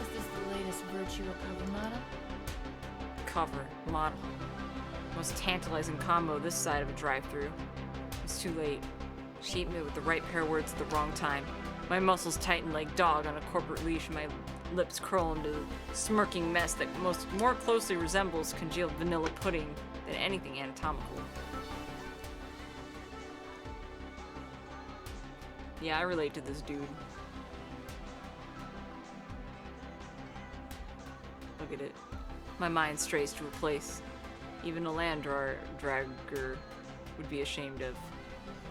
Is this the latest Virtua cover model? Cover. Model. Most tantalizing combo this side of a drive-thru. It's too late. She hit me with the right pair of words at the wrong time. My muscles tighten like dog on a corporate leash, and my lips curl into a smirking mess that more closely resembles congealed vanilla pudding than anything anatomical. Yeah, I relate to this dude. Look at it. My mind strays to a place even a land dragger would be ashamed of.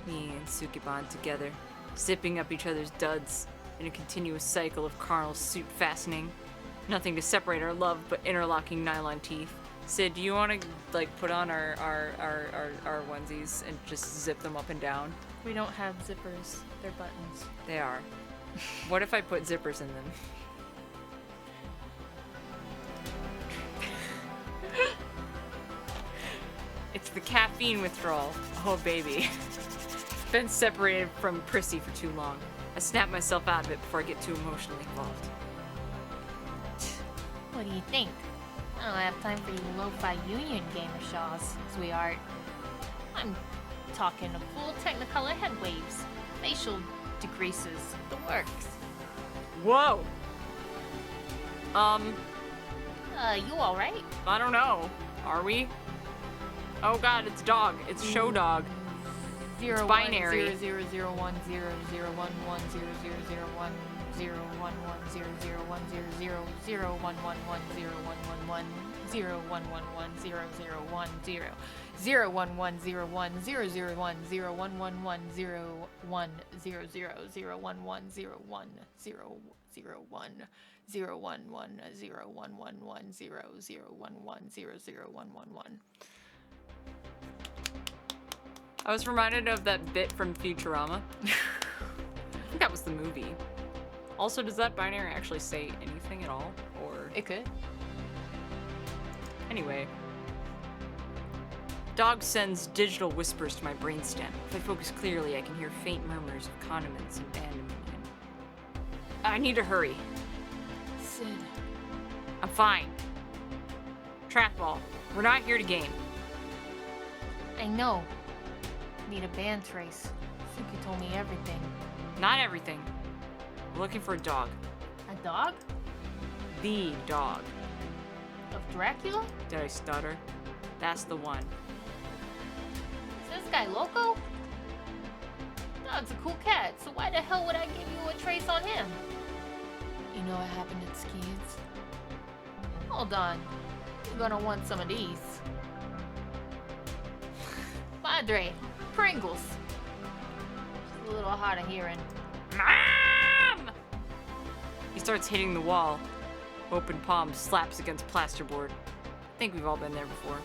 Me and Sukiban together, zipping up each other's duds in a continuous cycle of carnal suit fastening. Nothing to separate our love but interlocking nylon teeth. Sid, do you want to like put on our onesies and just zip them up and down? We don't have zippers. They're buttons. They are. What if I put zippers in them? It's the caffeine withdrawal. Oh, baby. Been separated from Prissy for too long. I snap myself out of it before I get too emotionally involved. What do you think? I don't have time for you lo-fi union gamer shaws, sweetheart. I'm talking a full Technicolor head waves, facial decreases, the works. Whoa! You alright? I don't know. Are we? Oh god, it's dog. It's show dog. It's binary. 01100110011100110011001100111. I was reminded of that bit from Futurama. I think that was the movie. Also, does that binary actually say anything at all? Or It could. anyway. Dog sends digital whispers to my brainstem. If I focus clearly, I can hear faint murmurs of condiments and abandonment. I need to hurry. Sid. I'm fine. Trackball. We're not here to game. I know. Need a band trace. Suki told me everything. Not everything. We're looking for a dog. A dog? The dog. Of Dracula? Did I stutter? That's the one. Is this guy loco? Dog's a cool cat, so why the hell would I give you a trace on him? You know what happened at Skeets? Hold on. You're gonna want some of these. Padre, Pringles. Just a little hard of hearing. Mom! He starts hitting the wall. Open palm slaps against plasterboard. I think we've all been there before.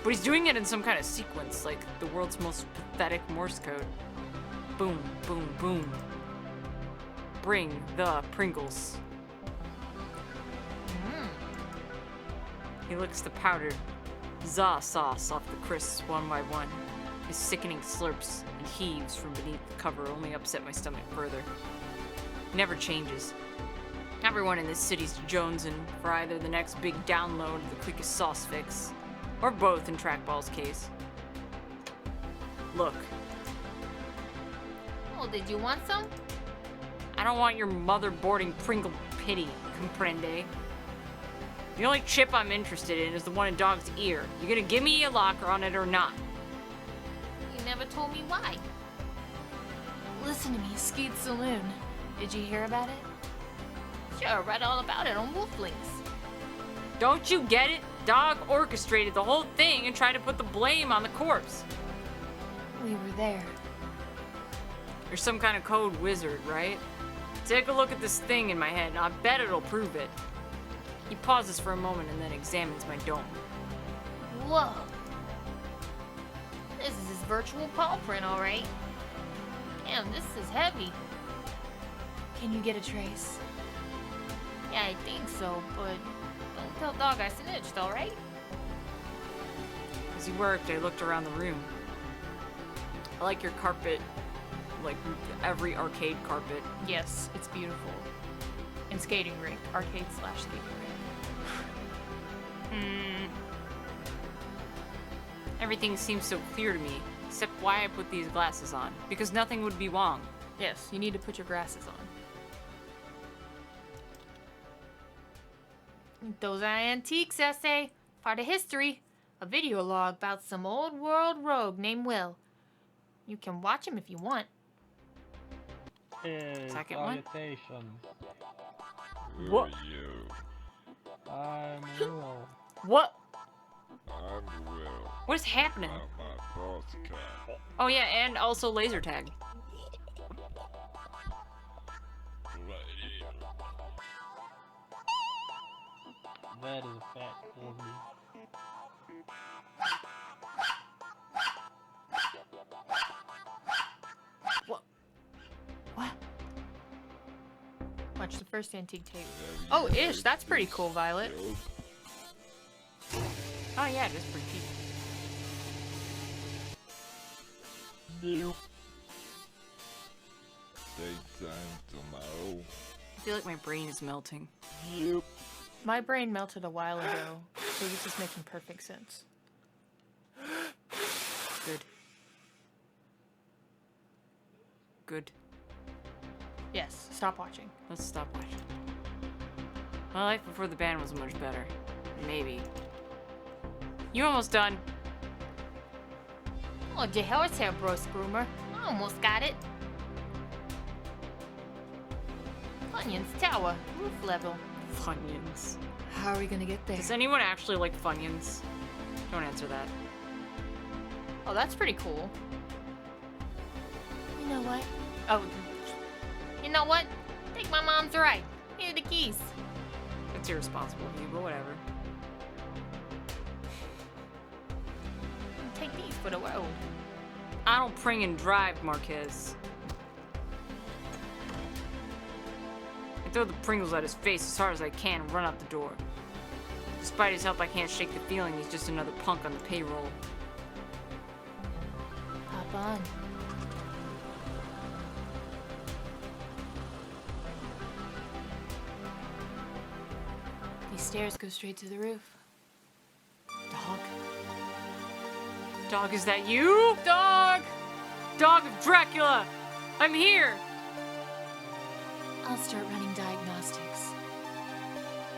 But he's doing it in some kind of sequence, like the world's most pathetic Morse code. Boom, boom, boom. Bring the Pringles. He licks the powdered za sauce off the crisps one by one. His sickening slurps and heaves from beneath the cover only upset my stomach further. He never changes. Everyone in this city's jonesing for either the next big download of the quickest sauce fix, or both in Trackball's case. Look, Oh, did you want some? I don't want your motherboarding Pringle pity, comprende? The only chip I'm interested in is the one in Dog's ear. You gonna give me a locker on it or not? You never told me why. Listen to me, Skeet Saloon. Did you hear about it? Sure, read all about it on Wolflinks. Don't you get it? Dog orchestrated the whole thing and tried to put the blame on the corpse. We were there. You're some kind of code wizard, right? Take a look at this thing in my head, and I bet it'll prove it. He pauses for a moment and then examines my dome. Whoa. This is his virtual paw print, all right. Damn, this is heavy. Can you get a trace? Yeah, I think so, but don't tell Dog I snitched, all right? As he worked, I looked around the room. I like your carpet, like every arcade carpet. Yes, it's beautiful. And skating rink, arcade/skating rink. Everything seems so clear to me, except why I put these glasses on. Because nothing would be wrong. Yes, you need to put your glasses on. Those are antiques, essay. Part of history. A video log about some old world rogue named Will. You can watch him if you want. Hey, Second one? salutations. What? I'm Will. What? I'm Will. What is happening? I'm not Oh yeah, and also laser tag. That is a fat corby. What? Watch the first antique tape. Oh, ish, that's pretty cool, Violet. Oh yeah, just pretty cheap. Daytime tomorrow. I feel like my brain is melting. My brain melted a while ago, so this is making perfect sense. Good. Good. Yes, stop watching. Let's stop watching. My life before the band was much better. Maybe. You almost done. Oh, your horsehair, bro, Scroomer. I almost got it. Funyuns Tower, roof level. Funyuns. How are we gonna get there? Does anyone actually like Funyuns? Don't answer that. Oh, that's pretty cool. You know what? Oh, you know what? Take my mom's ride. Here are the keys. It's irresponsible of you, but whatever. Take these for the road. I don't pring and drive, Marquez. I throw the Pringles at his face as hard as I can and run out the door. Despite his help, I can't shake the feeling he's just another punk on the payroll. Hop on. These stairs go straight to the roof. Dog? Dog, is that you? Dog! Dog of Dracula! I'm here! I'll start running diagnostics.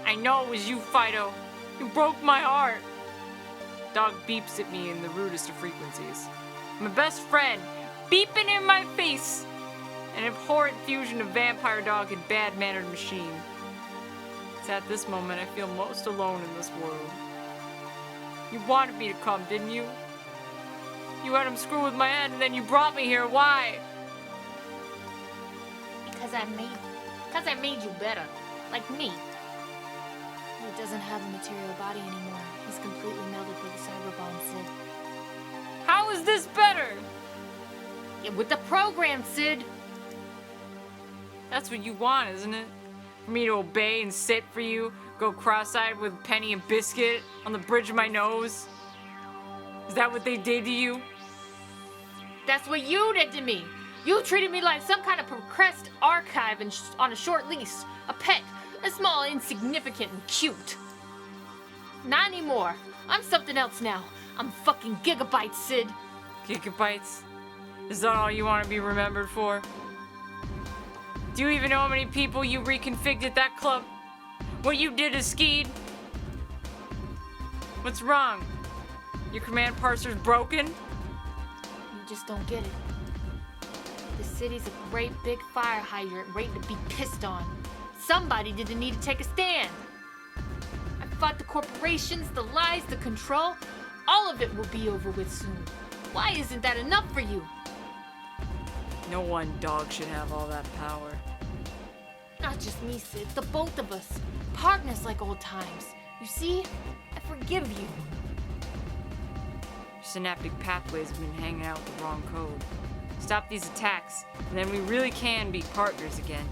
I know it was you, Fido. You broke my heart. Dog beeps at me in the rudest of frequencies. My best friend, beeping in my face. An abhorrent fusion of vampire dog and bad-mannered machine. It's at this moment I feel most alone in this world. You wanted me to come, didn't you? You had him screw with my head and then you brought me here. Why? Because I made you better. Like me. He doesn't have a material body anymore. He's completely melded with the cyber bond, Sid. How is this better? Yeah, with the program, Sid. That's what you want, isn't it? For me to obey and sit for you, go cross-eyed with Penny and Biscuit on the bridge of my nose? Is that what they did to you? That's what you did to me. You treated me like some kind of progressed archive on a short lease. A pet. A small, insignificant, and cute. Not anymore. I'm something else now. I'm fucking Gigabyte, Sid. Gigabytes? Is that all you want to be remembered for? Do you even know how many people you reconfigured at that club? What you did to Skeed? What's wrong? Your command parser's broken? You just don't get it. The city's a great big fire hydrant waiting to be pissed on. Somebody didn't need to take a stand. I fought the corporations, the lies, the control. All of it will be over with soon. Why isn't that enough for you? No one dog should have all that power. Not just me, Sid. The both of us. Partners like old times. You see? I forgive you. Your synaptic pathways have been hanging out with the wrong code. Stop these attacks, and then we really can be partners again.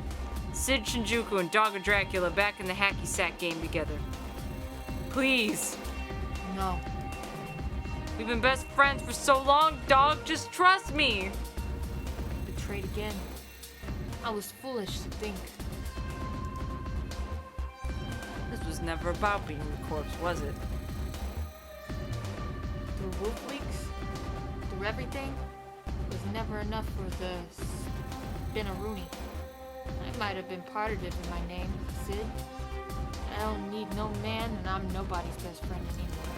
Sid Shinjuku and Dog of Dracula back in the hacky sack game together. Please. No. We've been best friends for so long, dog. Just trust me. Betrayed again. I was foolish to think. This was never about being the corpse, was it? Through roof leaks, through everything, was never enough for the Spinaroonie. I might have been part of it in my name, Sid. I don't need no man, and I'm nobody's best friend anymore.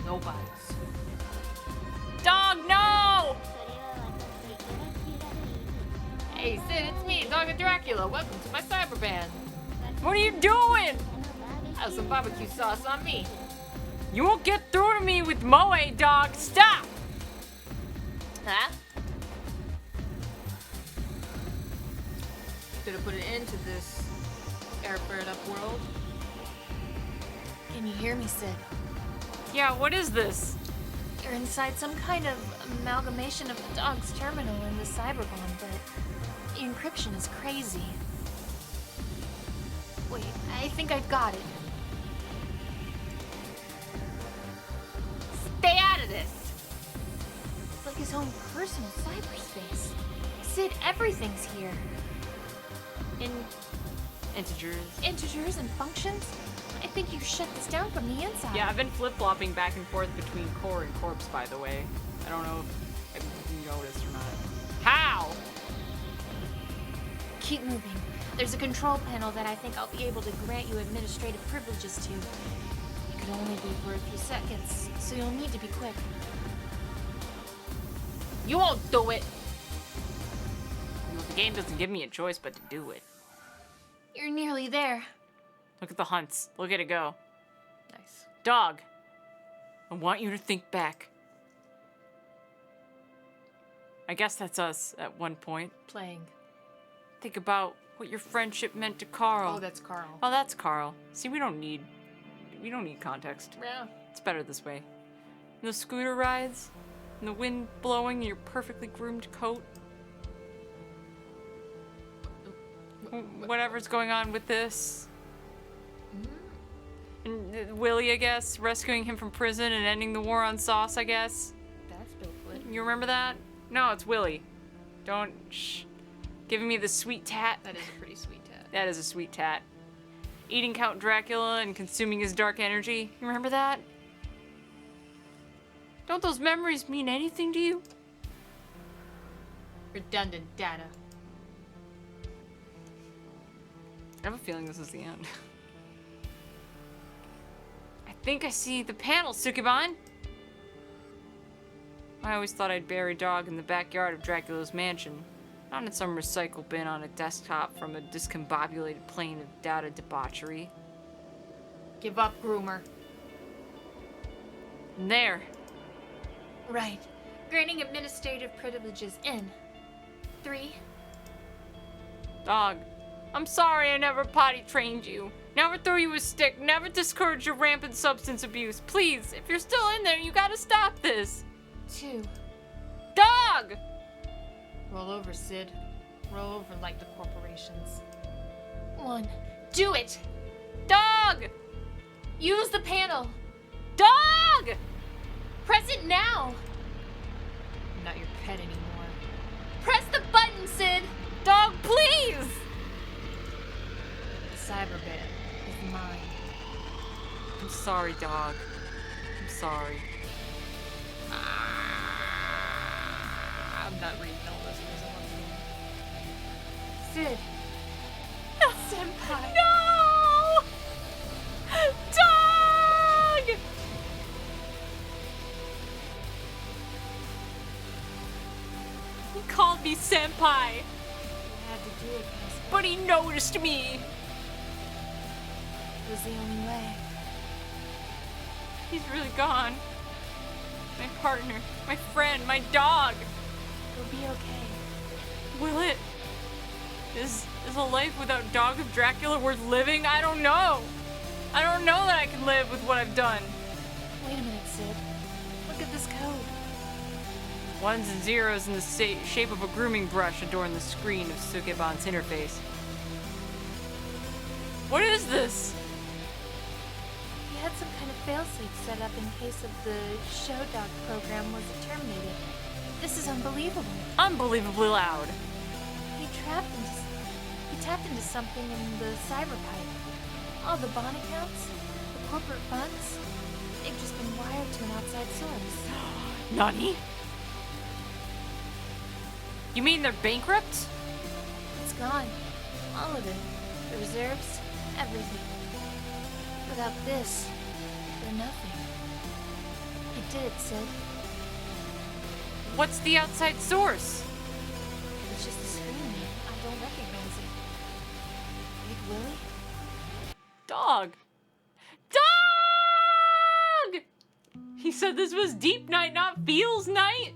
Nobody's. Dog, no! Hey, Sid, it's me, Dog of Dracula. Welcome to my cyber band. What are you doing? Have some barbecue sauce on me. You won't get through to me with Moe, dog. Stop! Huh? Gonna put an end to this air-fired up world. Can you hear me, Sid? Yeah, what is this? You're inside some kind of amalgamation of the dog's terminal and the cyberbomb, but the encryption is crazy. Wait, I think I've got it. Stay out of this! It's like his own personal cyberspace. Sid, everything's here. Integers. Integers and functions? I think you shut this down from the inside. Yeah, I've been flip-flopping back and forth between core and corpse, by the way. I don't know if you noticed or not. How? Keep moving. There's a control panel that I think I'll be able to grant you administrative privileges to. It could only be for a few seconds, so you'll need to be quick. You won't do it! The game doesn't give me a choice but to do it. You're nearly there. Look at the hunts. Look at it go. Nice. Dog, I want you to think back. I guess that's us at one point. Playing. Think about what your friendship meant to Carl. Oh, that's Carl. Oh, that's Carl. See, we don't need context. Yeah. It's better this way. And the scooter rides, and the wind blowing in your perfectly groomed coat. Whatever's going on with this. And Willie, I guess, rescuing him from prison and ending the war on Sauce, I guess. That's Bigfoot. You remember that? No, it's Willie. Don't, shh. Giving me the sweet tat. That is a pretty sweet tat. That is a sweet tat. Eating Count Dracula and consuming his dark energy. You remember that? Don't those memories mean anything to you? Redundant data. I have a feeling this is the end. I think I see the panel, Sukeban. I always thought I'd bury Dog in the backyard of Dracula's mansion, not in some recycle bin on a desktop from a discombobulated plane of data debauchery. Give up, groomer. And there, Right. Granting administrative privileges in 3. Dog, I'm sorry I never potty trained you. Never threw you a stick. Never discouraged your rampant substance abuse. Please, if you're still in there, you gotta stop this. 2. Dog! Roll over, Sid. Roll over like the corporations. 1. Do it! Dog! Use the panel! Dog! Press it now! I'm not your pet anymore. Press the button, Sid! Dog, please! The cyberbit is mine. I'm sorry, Dog. I'm sorry. I'm not reading all this because I want to. Sid. Senpai. No! Dog! He called me senpai, I had to do it because but he noticed me. it was the only way. He's really gone. My partner, my friend, my dog. It'll be okay. Will it? Is a life without Dog of Dracula worth living? I don't know. I don't know that I can live with what I've done. Wait a minute, Sid. Look at this code. Ones and zeros in the shape of a grooming brush adorn the screen of Sukeban's interface. What is this? He had some kind of failsafe set up in case of the show dog program was terminated. This is unbelievable. Unbelievably loud. He tapped into something in the cyber pipe. All the bond accounts, the corporate funds, they've just been wired to an outside source. Nani? You mean they're bankrupt? It's gone. All of it. The reserves, everything. Without this, they're nothing. He did it, Sid. What's the outside source? It's just a screen name. I don't recognize it. Big Willie? Dog. Dog! said this was deep night, not feels night.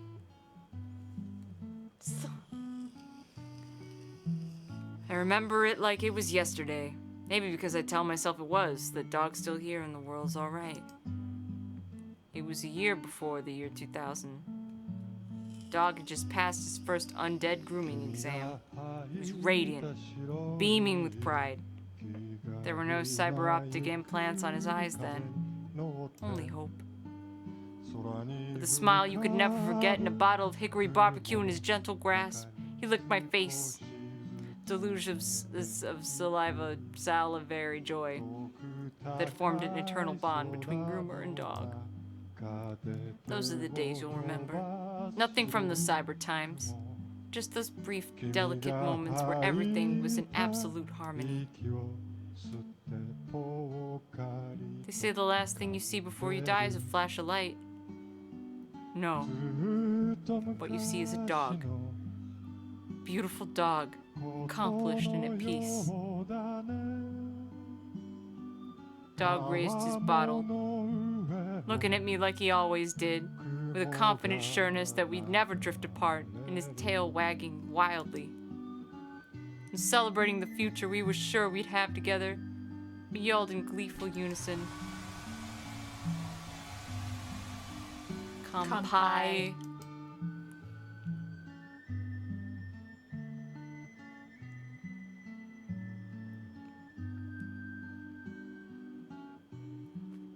I remember it like it was yesterday. Maybe because I tell myself it was. The dog's still here and the world's alright. It was a year before the year 2000. Dog had just passed his first undead grooming exam. He was radiant, beaming with pride. There were no cyber optic implants on his eyes then. Only hope. With a smile you could never forget and a bottle of hickory barbecue in his gentle grasp, he licked my face. Deluge of salivary joy that formed an eternal bond between groomer and dog. Those are the days you'll remember. Nothing from the cyber times. Just those brief, delicate moments where everything was in absolute harmony. They say the last thing you see before you die is a flash of light. No. What you see is a dog. Beautiful dog, accomplished and at peace. Dog raised his bottle, looking at me like he always did, with a confident sureness that we'd never drift apart, and his tail wagging wildly. And celebrating the future we were sure we'd have together, we yelled in gleeful unison. Kampai.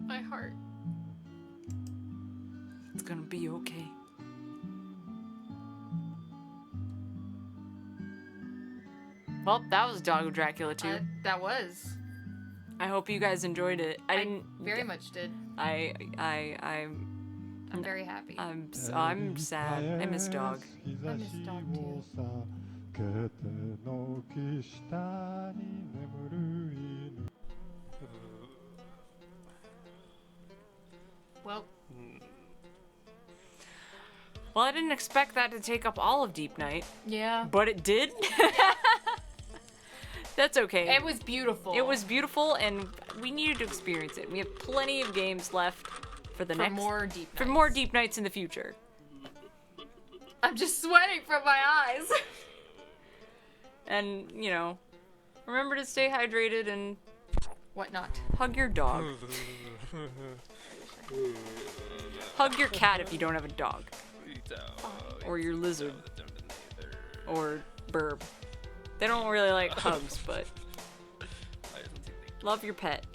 My heart. It's gonna be okay. Well, that was Dog of Dracula 2. That was. I hope you guys enjoyed it. I very much did. I'm very happy. I'm sad. I miss Dog. I miss Dog too. Well, Well, I didn't expect that to take up all of Deep Night, yeah. but it did. That's okay. It was beautiful. It was beautiful, and we needed to experience it. We have plenty of games left for the next more Deep Nights. for more Deep Nights in the future. I'm just sweating from my eyes. And, you know, remember to stay hydrated and Whatnot. hug your dog. Hug your cat if you don't have a dog. Or your lizard. Or burb. They don't really like hugs, but love your pet.